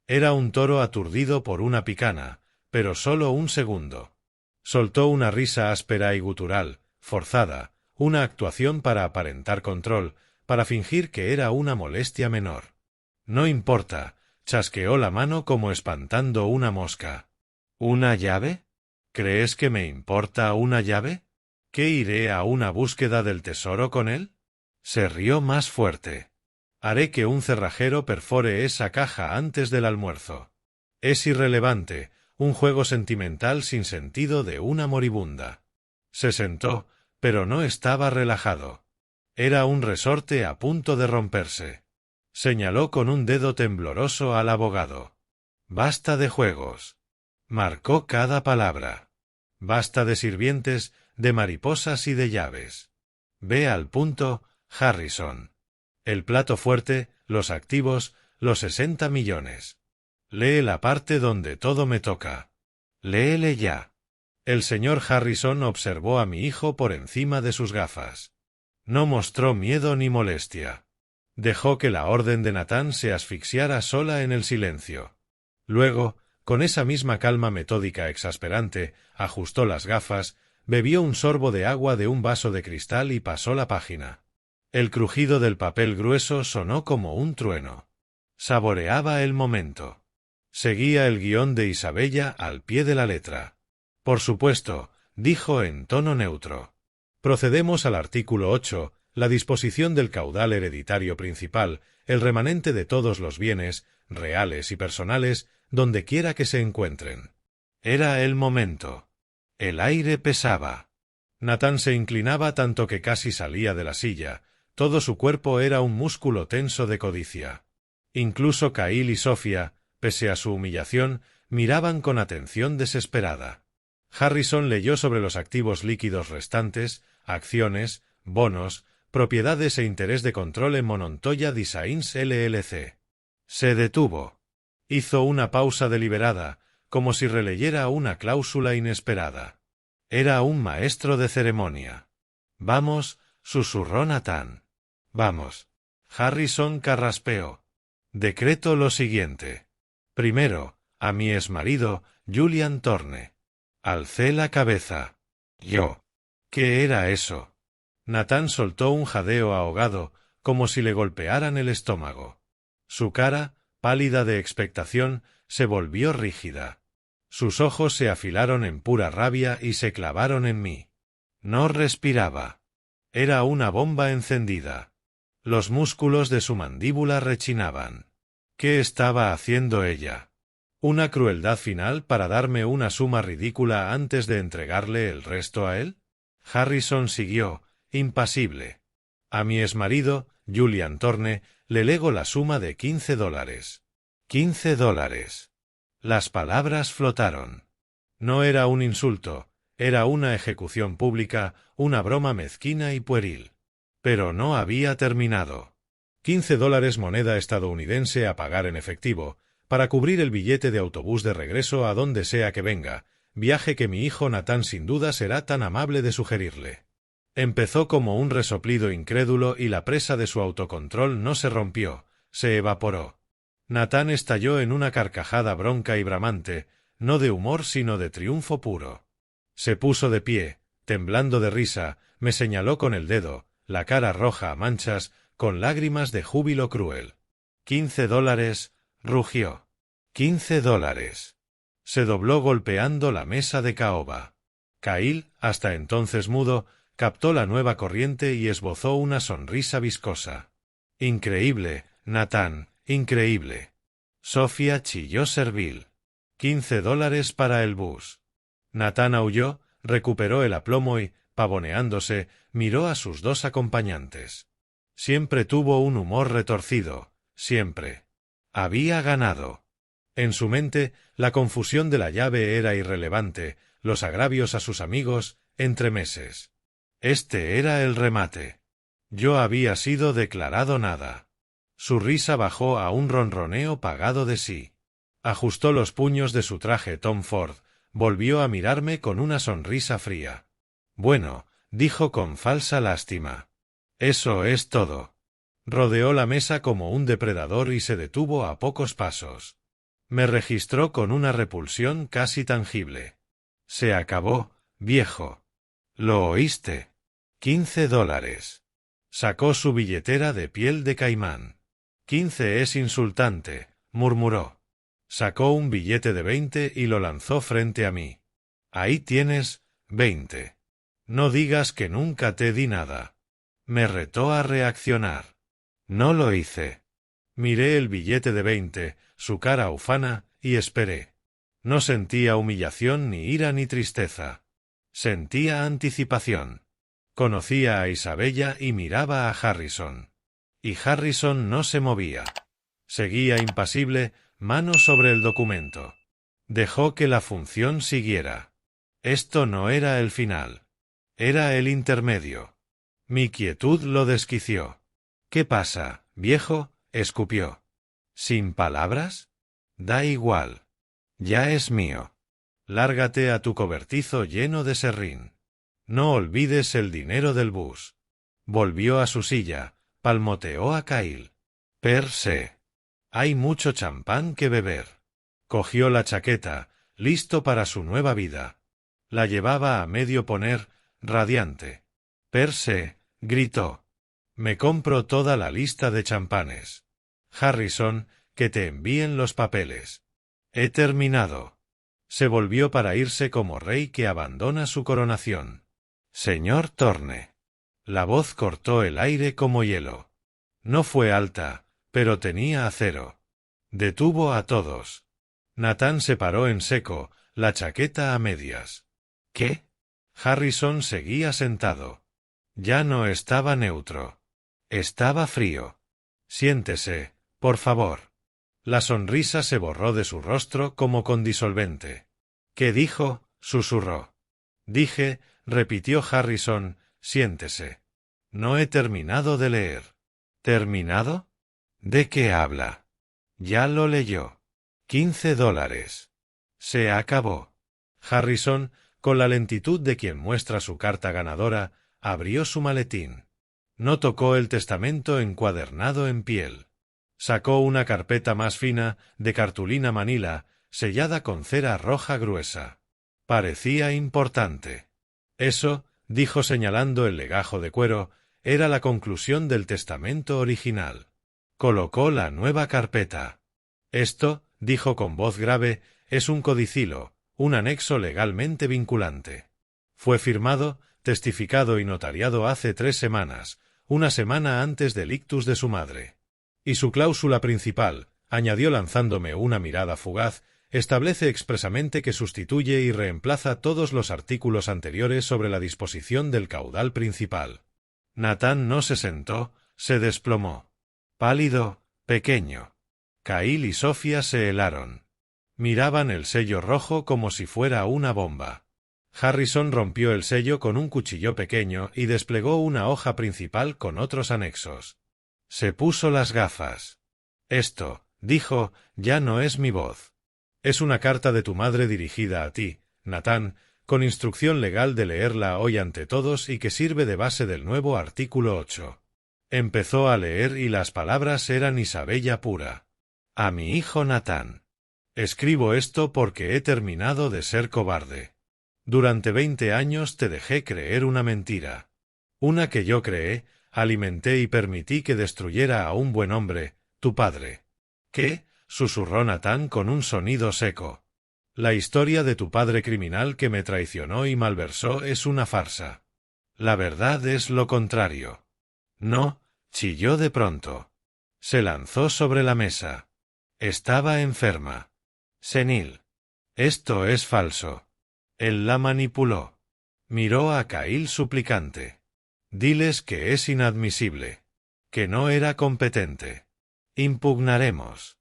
Era un toro aturdido por una picana, pero solo un segundo. Soltó una risa áspera y gutural, forzada, una actuación para aparentar control, para fingir que era una molestia menor. No importa, chasqueó la mano como espantando una mosca. ¿Una llave? ¿Crees que me importa una llave? ¿Qué iré a una búsqueda del tesoro con él? Se rió más fuerte. Haré que un cerrajero perfore esa caja antes del almuerzo. Es irrelevante, un juego sentimental sin sentido de una moribunda. Se sentó, pero no estaba relajado. Era un resorte a punto de romperse. Señaló con un dedo tembloroso al abogado. Basta de juegos. Marcó cada palabra. Basta de sirvientes, de mariposas y de llaves. Ve al punto, Harrison. El plato fuerte, los activos, los 60 millones. Lee la parte donde todo me toca. Léele ya. El señor Harrison observó a mi hijo por encima de sus gafas. No mostró miedo ni molestia. Dejó que la orden de Nathan se asfixiara sola en el silencio. Luego, Con esa misma calma metódica exasperante, ajustó las gafas, bebió un sorbo de agua de un vaso de cristal y pasó la página. El crujido del papel grueso sonó como un trueno. Saboreaba el momento. Seguía el guión de Isabella al pie de la letra. Por supuesto, dijo en tono neutro. Procedemos al artículo 8, la disposición del caudal hereditario principal, el remanente de todos los bienes, reales y personales, donde quiera que se encuentren. Era el momento. El aire pesaba. Natán se inclinaba tanto que casi salía de la silla. Todo su cuerpo era un músculo tenso de codicia. Incluso Cahill y Sofía, pese a su humillación, miraban con atención desesperada. Harrison leyó sobre los activos líquidos restantes, acciones, bonos, propiedades e interés de control en Monontoya Designs LLC. Se detuvo. Hizo una pausa deliberada, como si releyera una cláusula inesperada. Era un maestro de ceremonia. Vamos, susurró Natán. Vamos. Harrison carraspeó. Decreto lo siguiente. Primero, a mi exmarido, Julian Thorne. Alcé la cabeza. Yo. ¿Qué era eso? Natán soltó un jadeo ahogado, como si le golpearan el estómago. Su cara, pálida de expectación, se volvió rígida. Sus ojos se afilaron en pura rabia y se clavaron en mí. No respiraba. Era una bomba encendida. Los músculos de su mandíbula rechinaban. ¿Qué estaba haciendo ella? ¿Una crueldad final para darme una suma ridícula antes de entregarle el resto a él? Harrison siguió, impasible. A mi exmarido, Julian Thorne, le lego la suma de $15. $15. Las palabras flotaron. No era un insulto, era una ejecución pública, una broma mezquina y pueril. Pero no había terminado. $15 moneda estadounidense a pagar en efectivo, para cubrir el billete de autobús de regreso a donde sea que venga, viaje que mi hijo Natán sin duda será tan amable de sugerirle. Empezó como un resoplido incrédulo y la presa de su autocontrol no se rompió, se evaporó. Natán estalló en una carcajada bronca y bramante, no de humor sino de triunfo puro. Se puso de pie, temblando de risa, me señaló con el dedo, la cara roja a manchas, con lágrimas de júbilo cruel. $15, rugió. $15. Se dobló golpeando la mesa de caoba. Cahill, hasta entonces mudo, captó la nueva corriente y esbozó una sonrisa viscosa. Increíble, Natán, increíble. Sofía chilló servil. $15 para el bus. Natán aulló, recuperó el aplomo y, pavoneándose, miró a sus dos acompañantes. Siempre tuvo un humor retorcido, siempre. Había ganado. En su mente, la confusión de la llave era irrelevante, los agravios a sus amigos, entremeses. Este era el remate. Yo había sido declarado nada. Su risa bajó a un ronroneo pagado de sí. Ajustó los puños de su traje Tom Ford, volvió a mirarme con una sonrisa fría. Bueno, dijo con falsa lástima. Eso es todo. Rodeó la mesa como un depredador y se detuvo a pocos pasos. Me registró con una repulsión casi tangible. Se acabó, viejo. ¿Lo oíste? $15. Sacó su billetera de piel de caimán. 15 es insultante, murmuró. Sacó un billete de 20 y lo lanzó frente a mí. Ahí tienes, 20. No digas que nunca te di nada. Me retó a reaccionar. No lo hice. Miré el billete de 20, su cara ufana, y esperé. No sentía humillación ni ira ni tristeza. Sentía anticipación. Conocía a Isabella y miraba a Harrison. Y Harrison no se movía. Seguía impasible, mano sobre el documento. Dejó que la función siguiera. Esto no era el final. Era el intermedio. Mi quietud lo desquició. ¿Qué pasa, viejo? Escupió. ¿Sin palabras? Da igual. Ya es mío. Lárgate a tu cobertizo lleno de serrín. No olvides el dinero del bus. Volvió a su silla, palmoteó a Cahill. Per se. Hay mucho champán que beber. Cogió la chaqueta, listo para su nueva vida. La llevaba a medio poner, radiante. Perse, gritó. Me compro toda la lista de champanes. Harrison, que te envíen los papeles. He terminado. Se volvió para irse como rey que abandona su coronación. Señor Thorne. La voz cortó el aire como hielo. No fue alta, pero tenía acero. Detuvo a todos. Nathan se paró en seco, la chaqueta a medias. ¿Qué? Harrison seguía sentado. Ya no estaba neutro. Estaba frío. Siéntese, por favor. La sonrisa se borró de su rostro como con disolvente. ¿Qué dijo? Susurró. Dije, repitió Harrison, siéntese. No he terminado de leer. ¿Terminado? ¿De qué habla? Ya lo leyó. $15. Se acabó. Harrison, con la lentitud de quien muestra su carta ganadora, abrió su maletín. No tocó el testamento encuadernado en piel. Sacó una carpeta más fina, de cartulina manila, sellada con cera roja gruesa. Parecía importante. Eso, dijo señalando el legajo de cuero, era la conclusión del testamento original. Colocó la nueva carpeta. Esto, dijo con voz grave, es un codicilo, un anexo legalmente vinculante. Fue firmado, testificado y notariado hace 3 semanas, una semana antes del ictus de su madre. Y su cláusula principal, añadió lanzándome una mirada fugaz, establece expresamente que sustituye y reemplaza todos los artículos anteriores sobre la disposición del caudal principal. Nathan no se sentó, se desplomó. Pálido, pequeño. Kyle y Sofía se helaron. Miraban el sello rojo como si fuera una bomba. Harrison rompió el sello con un cuchillo pequeño y desplegó una hoja principal con otros anexos. Se puso las gafas. Esto, dijo, ya no es mi voz. Es una carta de tu madre dirigida a ti, Nathan, con instrucción legal de leerla hoy ante todos y que sirve de base del nuevo artículo 8. Empezó a leer y las palabras eran Isabella pura. A mi hijo Nathan. Escribo esto porque he terminado de ser cobarde. Durante 20 años te dejé creer una mentira. Una que yo creé, alimenté y permití que destruyera a un buen hombre, tu padre. ¿Qué? Susurró Nathan con un sonido seco. La historia de tu padre criminal que me traicionó y malversó es una farsa. La verdad es lo contrario. No, chilló de pronto. Se lanzó sobre la mesa. Estaba enferma. Senil. Esto es falso. Él la manipuló. Miró a Kyle suplicante. Diles que es inadmisible. Que no era competente. Impugnaremos.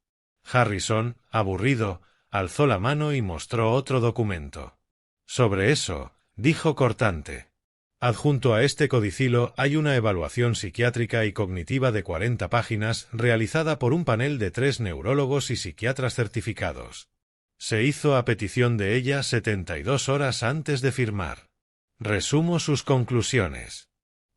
Harrison, aburrido, alzó la mano y mostró otro documento. Sobre eso, dijo cortante. Adjunto a este codicilo hay una evaluación psiquiátrica y cognitiva de 40 páginas realizada por un panel de 3 neurólogos y psiquiatras certificados. Se hizo a petición de ella 72 horas antes de firmar. Resumo sus conclusiones.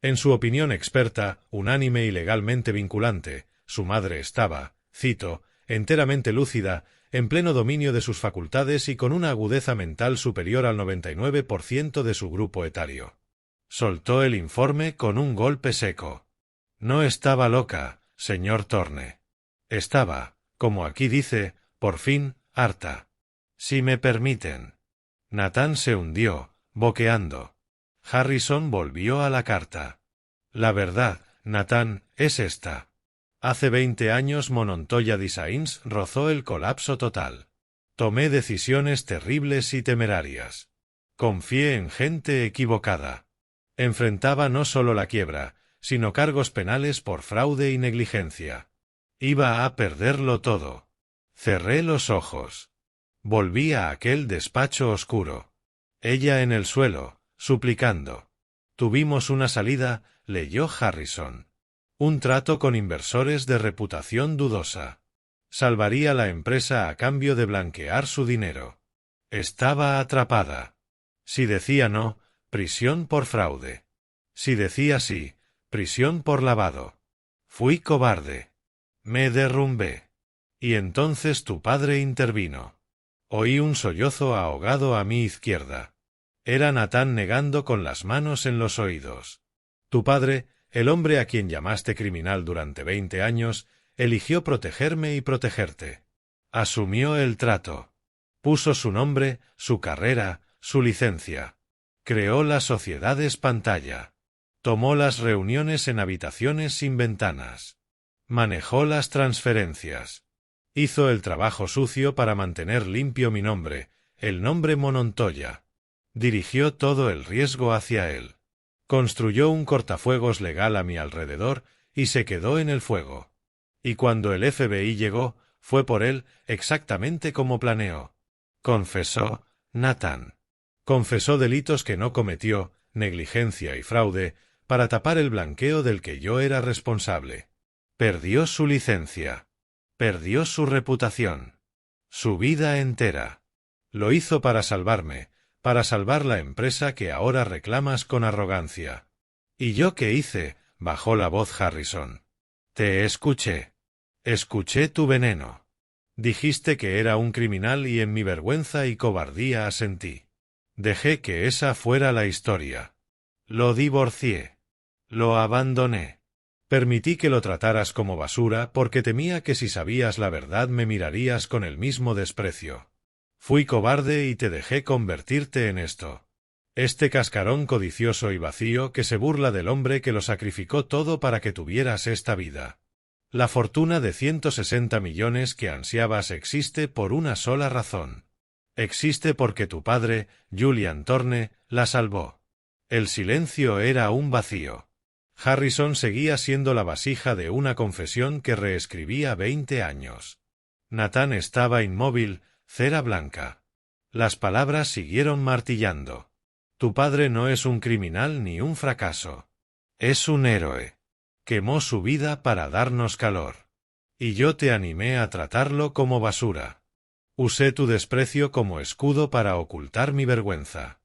En su opinión experta, unánime y legalmente vinculante, su madre estaba, cito, enteramente lúcida, en pleno dominio de sus facultades y con una agudeza mental superior al 99% de su grupo etario. Soltó el informe con un golpe seco. No estaba loca, señor Thorne. Estaba, como aquí dice, por fin, harta. Si me permiten. Nathan se hundió, boqueando. Harrison volvió a la carta. La verdad, Nathan, es esta. Hace 20 años Monontoya Designs rozó el colapso total. Tomé decisiones terribles y temerarias. Confié en gente equivocada. Enfrentaba no solo la quiebra, sino cargos penales por fraude y negligencia. Iba a perderlo todo. Cerré los ojos. Volví a aquel despacho oscuro. Ella en el suelo, suplicando. Tuvimos una salida, leyó Harrison. Un trato con inversores de reputación dudosa. Salvaría la empresa a cambio de blanquear su dinero. Estaba atrapada. Si decía no, prisión por fraude. Si decía sí, prisión por lavado. Fui cobarde. Me derrumbé. Y entonces tu padre intervino. Oí un sollozo ahogado a mi izquierda. Era Nathan negando con las manos en los oídos. Tu padre, el hombre a quien llamaste criminal durante 20 años, eligió protegerme y protegerte. Asumió el trato. Puso su nombre, su carrera, su licencia. Creó las sociedades pantalla. Tomó las reuniones en habitaciones sin ventanas. Manejó las transferencias. Hizo el trabajo sucio para mantener limpio mi nombre, el nombre Monontoya. Dirigió todo el riesgo hacia él. Construyó un cortafuegos legal a mi alrededor y se quedó en el fuego. Y cuando el FBI llegó, fue por él exactamente como planeó. Confesó, Nathan. Confesó delitos que no cometió, negligencia y fraude, para tapar el blanqueo del que yo era responsable. Perdió su licencia. Perdió su reputación. Su vida entera. Lo hizo para salvarme, para salvar la empresa que ahora reclamas con arrogancia. ¿Y yo qué hice? Bajó la voz Harrison. Te escuché. Escuché tu veneno. Dijiste que era un criminal y en mi vergüenza y cobardía asentí. Dejé que esa fuera la historia. Lo divorcié. Lo abandoné. Permití que lo trataras como basura porque temía que si sabías la verdad me mirarías con el mismo desprecio. Fui cobarde y te dejé convertirte en esto. Este cascarón codicioso y vacío que se burla del hombre que lo sacrificó todo para que tuvieras esta vida. La fortuna de 160 millones que ansiabas existe por una sola razón. Existe porque tu padre, Julian Thorne, la salvó. El silencio era un vacío. Harrison seguía siendo la vasija de una confesión que reescribía 20 años. Nathan estaba inmóvil, cera blanca. Las palabras siguieron martillando. Tu padre no es un criminal ni un fracaso. Es un héroe. Quemó su vida para darnos calor. Y yo te animé a tratarlo como basura. Usé tu desprecio como escudo para ocultar mi vergüenza.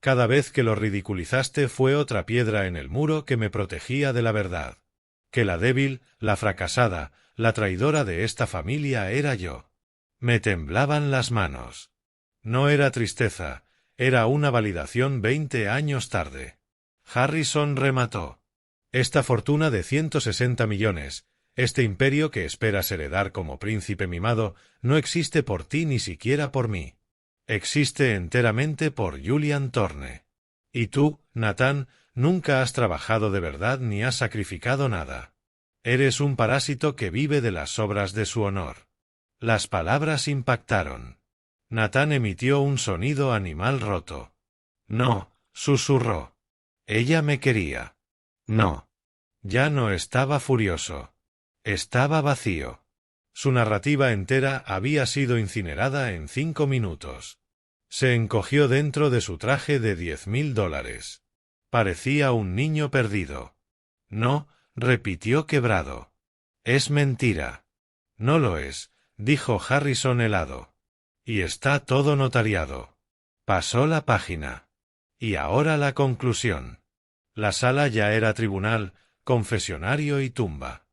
Cada vez que lo ridiculizaste fue otra piedra en el muro que me protegía de la verdad. Que la débil, la fracasada, la traidora de esta familia era yo. Me temblaban las manos. No era tristeza, era una validación 20 años tarde. Harrison remató. Esta fortuna de 160 millones, este imperio que esperas heredar como príncipe mimado, no existe por ti ni siquiera por mí. Existe enteramente por Julian Thorne. Y tú, Nathan, nunca has trabajado de verdad ni has sacrificado nada. Eres un parásito que vive de las obras de su honor. Las palabras impactaron. Nathan emitió un sonido animal roto. No, susurró. Ella me quería. No. Ya no estaba furioso. Estaba vacío. Su narrativa entera había sido incinerada en 5 minutos. Se encogió dentro de su traje de $10.000. Parecía un niño perdido. No, repitió quebrado. Es mentira. No lo es, dijo Harrison helado. Y está todo notariado. Pasó la página. Y ahora la conclusión. La sala ya era tribunal, confesionario y tumba.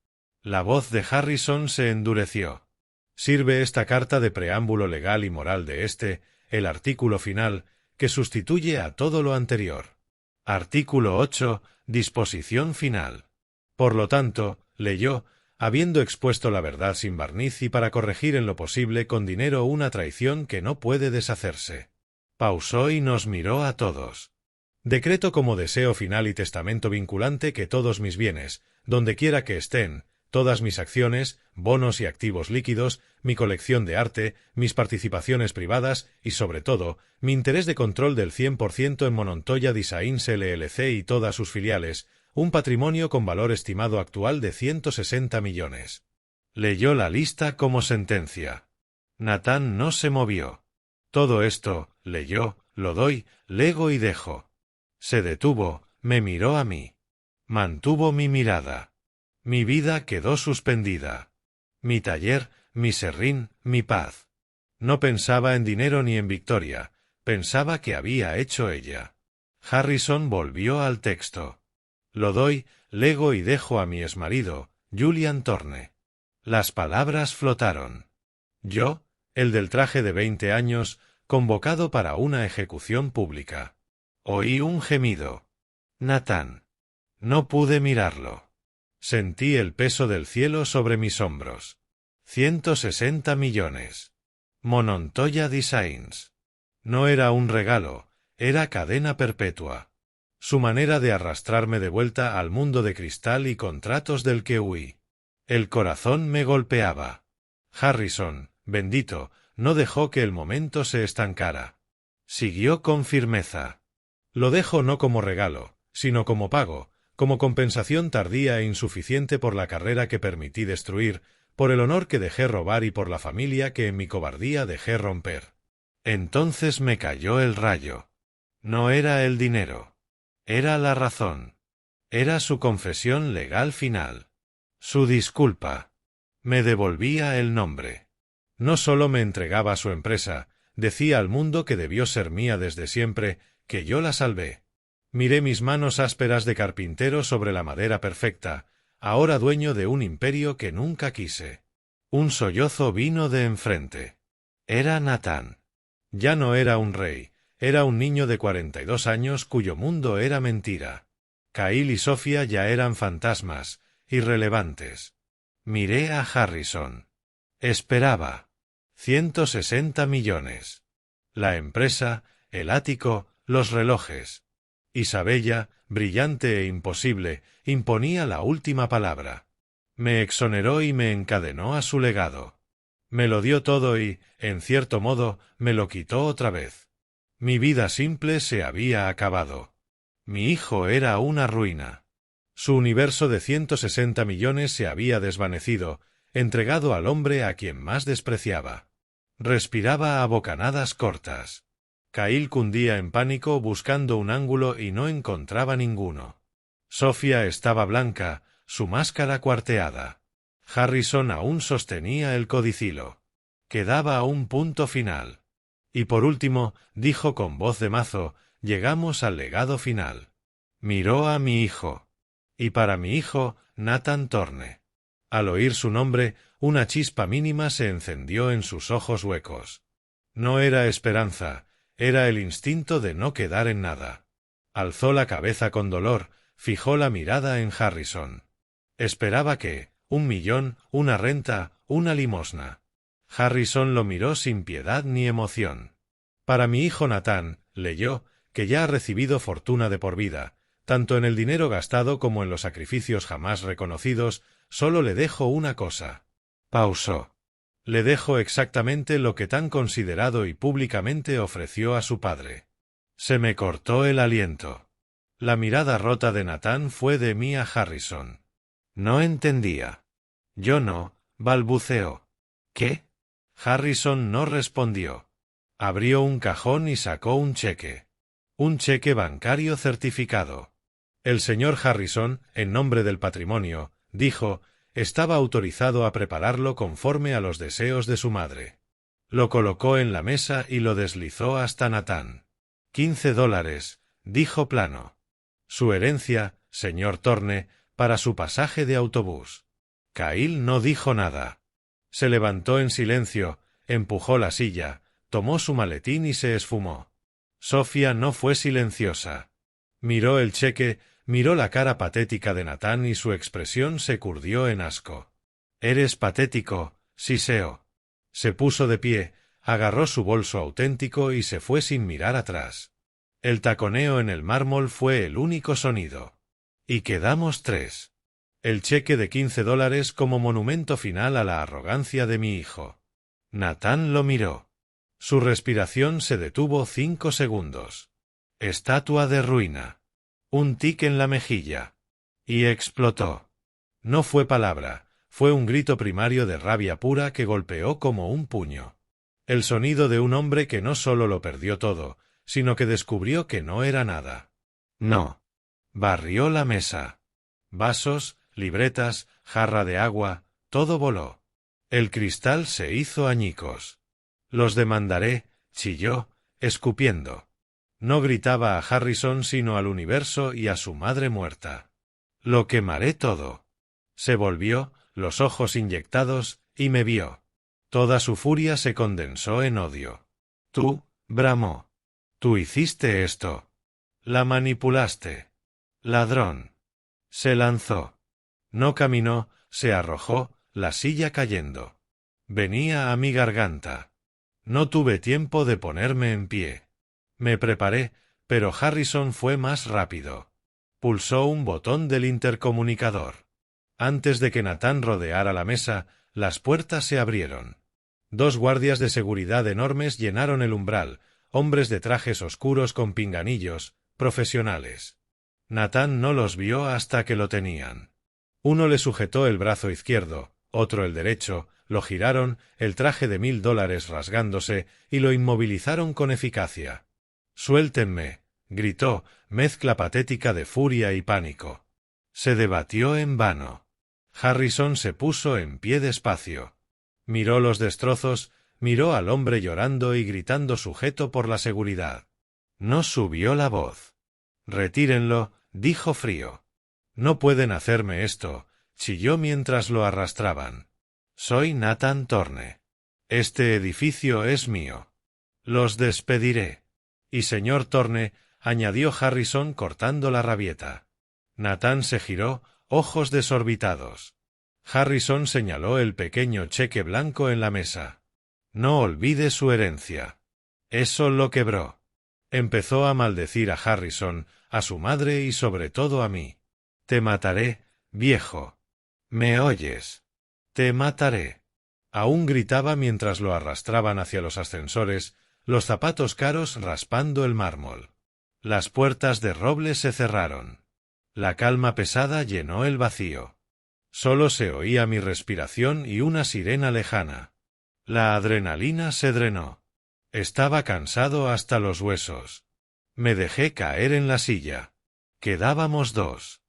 La voz de Harrison se endureció. Sirve esta carta de preámbulo legal y moral de el artículo final, que sustituye a todo lo anterior. Artículo 8, disposición final. Por lo tanto, leyó, habiendo expuesto la verdad sin barniz y para corregir en lo posible con dinero una traición que no puede deshacerse. Pausó y nos miró a todos. Decreto como deseo final y testamento vinculante que todos mis bienes, dondequiera que estén, todas mis acciones, bonos y activos líquidos, mi colección de arte, mis participaciones privadas y, sobre todo, mi interés de control del 100% en Monontoya Designs LLC y todas sus filiales, un patrimonio con valor estimado actual de 160 millones. Leyó la lista como sentencia. Nathan no se movió. Todo esto, leyó, lo doy, lego y dejo. Se detuvo, me miró a mí. Mantuvo mi mirada. Mi vida quedó suspendida. Mi taller, mi serrín, mi paz. No pensaba en dinero ni en victoria, pensaba que había hecho ella. Harrison volvió al texto. Lo doy, lego y dejo a mi exmarido, Julian Thorne. Las palabras flotaron. Yo, El del traje de 20 años, convocado para una ejecución pública. Oí un gemido. Nathan. No pude mirarlo. Sentí el peso del cielo sobre mis hombros. 160 millones. Monontoya Designs. No era un regalo, era cadena perpetua. Su manera de arrastrarme de vuelta al mundo de cristal y contratos del que huí. El corazón me golpeaba. Harrison, bendito, no dejó que el momento se estancara. Siguió con firmeza. Lo dejo no como regalo, sino como pago, como compensación tardía e insuficiente por la carrera que permití destruir, por el honor que dejé robar y por la familia que en mi cobardía dejé romper. Entonces me cayó el rayo. No era el dinero. Era la razón. Era su confesión legal final. Su disculpa. Me devolvía el nombre. No solo me entregaba su empresa, decía al mundo que debió ser mía desde siempre, que yo la salvé. Miré mis manos ásperas de carpintero sobre la madera perfecta, ahora dueño de un imperio que nunca quise. Un sollozo vino de enfrente. Era Nathan. Ya no era un rey, era un niño de 42 años cuyo mundo era mentira. Kyle y Sofía ya eran fantasmas, irrelevantes. Miré a Harrison. Esperaba. 160 millones. La empresa, el ático, los relojes. Isabella, brillante e imposible, imponía la última palabra. Me exoneró y me encadenó a su legado. Me lo dio todo y, en cierto modo, me lo quitó otra vez. Mi vida simple se había acabado. Mi hijo era una ruina. Su universo de 160 millones se había desvanecido, entregado al hombre a quien más despreciaba. Respiraba a bocanadas cortas. Kyle cundía en pánico buscando un ángulo y no encontraba ninguno. Sofía estaba blanca, su máscara cuarteada. Harrison aún sostenía el codicilo. Quedaba un punto final. Y por último, dijo con voz de mazo, llegamos al legado final. Miró a mi hijo. Y para mi hijo, Nathan Thorne. Al oír su nombre, una chispa mínima se encendió en sus ojos huecos. No era esperanza, era el instinto de no quedar en nada. Alzó la cabeza con dolor, fijó la mirada en Harrison. Esperaba que, 1 millón, una renta, una limosna. Harrison lo miró sin piedad ni emoción. Para mi hijo Nathan, leyó, que ya ha recibido fortuna de por vida, tanto en el dinero gastado como en los sacrificios jamás reconocidos, solo le dejo una cosa. Pausó. Le dejo exactamente lo que tan considerado y públicamente ofreció a su padre. Se me cortó el aliento. La mirada rota de Nathan fue de mí a Harrison. No entendía. Yo no, balbuceó. ¿Qué? Harrison no respondió. Abrió un cajón y sacó un cheque. Un cheque bancario certificado. El señor Harrison, en nombre del patrimonio, dijo, estaba autorizado a prepararlo conforme a los deseos de su madre. Lo colocó en la mesa y lo deslizó hasta Nathan. $15, dijo plano. Su herencia, señor Thorne, para su pasaje de autobús. Kyle no dijo nada. Se levantó en silencio, empujó la silla, tomó su maletín y se esfumó. Sofía no fue silenciosa. Miró el cheque, miró la cara patética de Nathan y su expresión se curdió en asco. «Eres patético», siseó. Se puso de pie, agarró su bolso auténtico y se fue sin mirar atrás. El taconeo en el mármol fue el único sonido. Y quedamos 3. El cheque de $15 como monumento final a la arrogancia de mi hijo. Nathan lo miró. Su respiración se detuvo 5 segundos. Estatua de ruina. Un tic en la mejilla. Y explotó. No fue palabra, fue un grito primario de rabia pura que golpeó como un puño. El sonido de un hombre que no solo lo perdió todo, sino que descubrió que no era nada. No. Barrió la mesa. Vasos, libretas, jarra de agua, todo voló. El cristal se hizo añicos. Los demandaré, chilló, escupiendo. No gritaba a Harrison sino al universo y a su madre muerta. Lo quemaré todo. Se volvió, los ojos inyectados, y me vio. Toda su furia se condensó en odio. Tú, bramó. Tú hiciste esto. La manipulaste. Ladrón. Se lanzó. No caminó, se arrojó, la silla cayendo. Venía a mi garganta. No tuve tiempo de ponerme en pie. Me preparé, pero Harrison fue más rápido. Pulsó un botón del intercomunicador. Antes de que Nathan rodeara la mesa, las puertas se abrieron. 2 guardias de seguridad enormes llenaron el umbral, hombres de trajes oscuros con pinganillos, profesionales. Nathan no los vio hasta que lo tenían. Uno le sujetó el brazo izquierdo, otro el derecho, lo giraron, el traje de $1000 rasgándose, y lo inmovilizaron con eficacia. «Suéltenme», gritó, mezcla patética de furia y pánico. Se debatió en vano. Harrison se puso en pie despacio. Miró los destrozos, miró al hombre llorando y gritando sujeto por la seguridad. No subió la voz. «Retírenlo», dijo frío. «No pueden hacerme esto», chilló mientras lo arrastraban. «Soy Nathan Thorne. Este edificio es mío. Los despediré». «Y señor Thorne», añadió Harrison cortando la rabieta. Nathan se giró, ojos desorbitados. Harrison señaló el pequeño cheque blanco en la mesa. «No olvide su herencia». Eso lo quebró. Empezó a maldecir a Harrison, a su madre y sobre todo a mí. «Te mataré, viejo. ¿Me oyes? Te mataré». Aún gritaba mientras lo arrastraban hacia los ascensores, los zapatos caros raspando el mármol. Las puertas de roble se cerraron. La calma pesada llenó el vacío. Solo se oía mi respiración y una sirena lejana. La adrenalina se drenó. Estaba cansado hasta los huesos. Me dejé caer en la silla. Quedábamos 2.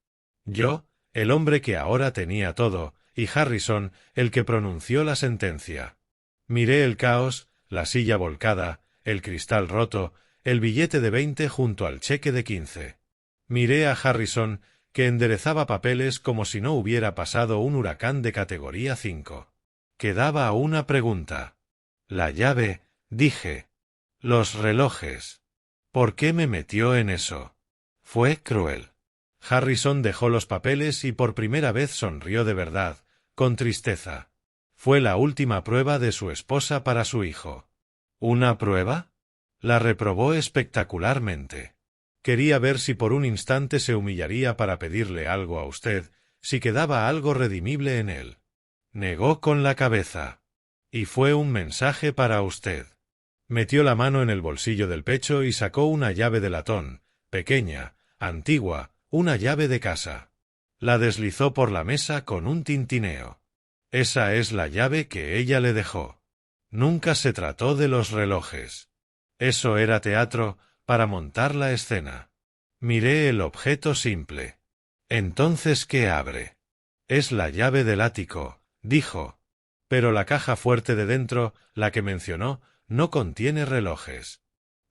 Yo, el hombre que ahora tenía todo, y Harrison, el que pronunció la sentencia. Miré el caos, la silla volcada, el cristal roto, el billete de 20 junto al cheque de 15. Miré a Harrison, que enderezaba papeles como si no hubiera pasado un huracán de categoría 5. Quedaba una pregunta. La llave, dije. Los relojes. ¿Por qué me metió en eso? Fue cruel. Harrison dejó los papeles y por primera vez sonrió de verdad, con tristeza. Fue la última prueba de su esposa para su hijo. ¿Una prueba? La reprobó espectacularmente. Quería ver si por un instante se humillaría para pedirle algo a usted, si quedaba algo redimible en él. Negó con la cabeza. Y fue un mensaje para usted. Metió la mano en el bolsillo del pecho y sacó una llave de latón, pequeña, antigua, una llave de casa. La deslizó por la mesa con un tintineo. Esa es la llave que ella le dejó. Nunca se trató de los relojes. Eso era teatro, para montar la escena. Miré el objeto simple. Entonces, ¿qué abre? Es la llave del ático, dijo. Pero la caja fuerte de dentro, la que mencionó, no contiene relojes.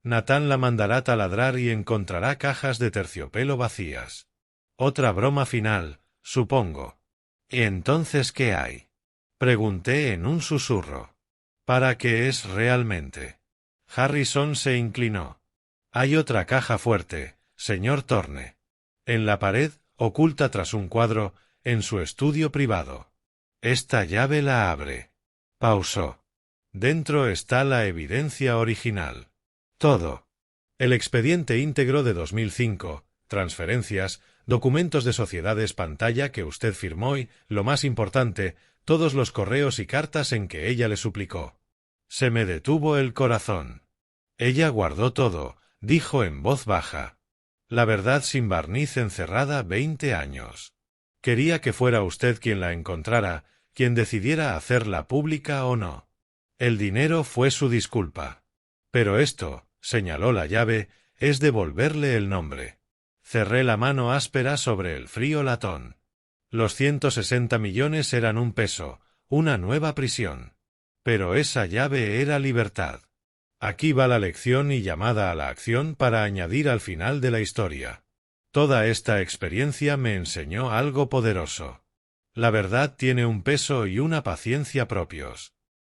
Nathan la mandará taladrar y encontrará cajas de terciopelo vacías. Otra broma final, supongo. ¿Y entonces qué hay? Pregunté en un susurro. ¿Para qué es realmente? Harrison se inclinó. Hay otra caja fuerte, señor Thorne. En la pared, oculta tras un cuadro, en su estudio privado. Esta llave la abre. Pausó. Dentro está la evidencia original. Todo. El expediente íntegro de 2005, transferencias, documentos de sociedades pantalla que usted firmó y, lo más importante, todos los correos y cartas en que ella le suplicó. Se me detuvo el corazón. Ella guardó todo, dijo en voz baja. La verdad sin barniz encerrada 20 años. Quería que fuera usted quien la encontrara, quien decidiera hacerla pública o no. El dinero fue su disculpa. Pero esto, señaló la llave, es devolverle el nombre. Cerré la mano áspera sobre el frío latón. Los 160 millones eran un peso, una nueva prisión. Pero esa llave era libertad. Aquí va la lección y llamada a la acción para añadir al final de la historia. Toda esta experiencia me enseñó algo poderoso. La verdad tiene un peso y una paciencia propios.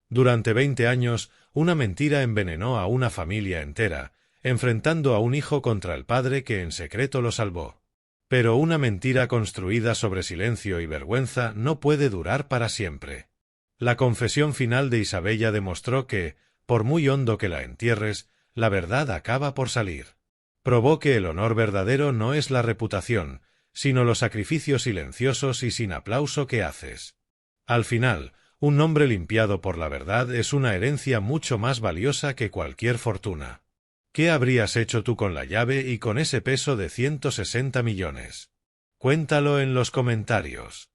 Durante 20 años, una mentira envenenó a una familia entera, enfrentando a un hijo contra el padre que en secreto lo salvó. Pero una mentira construida sobre silencio y vergüenza no puede durar para siempre. La confesión final de Isabella demostró que, por muy hondo que la entierres, la verdad acaba por salir. Probó que el honor verdadero no es la reputación, sino los sacrificios silenciosos y sin aplauso que haces. Al final, un nombre limpiado por la verdad es una herencia mucho más valiosa que cualquier fortuna. ¿Qué habrías hecho tú con la llave y con ese peso de 160 millones? Cuéntalo en los comentarios.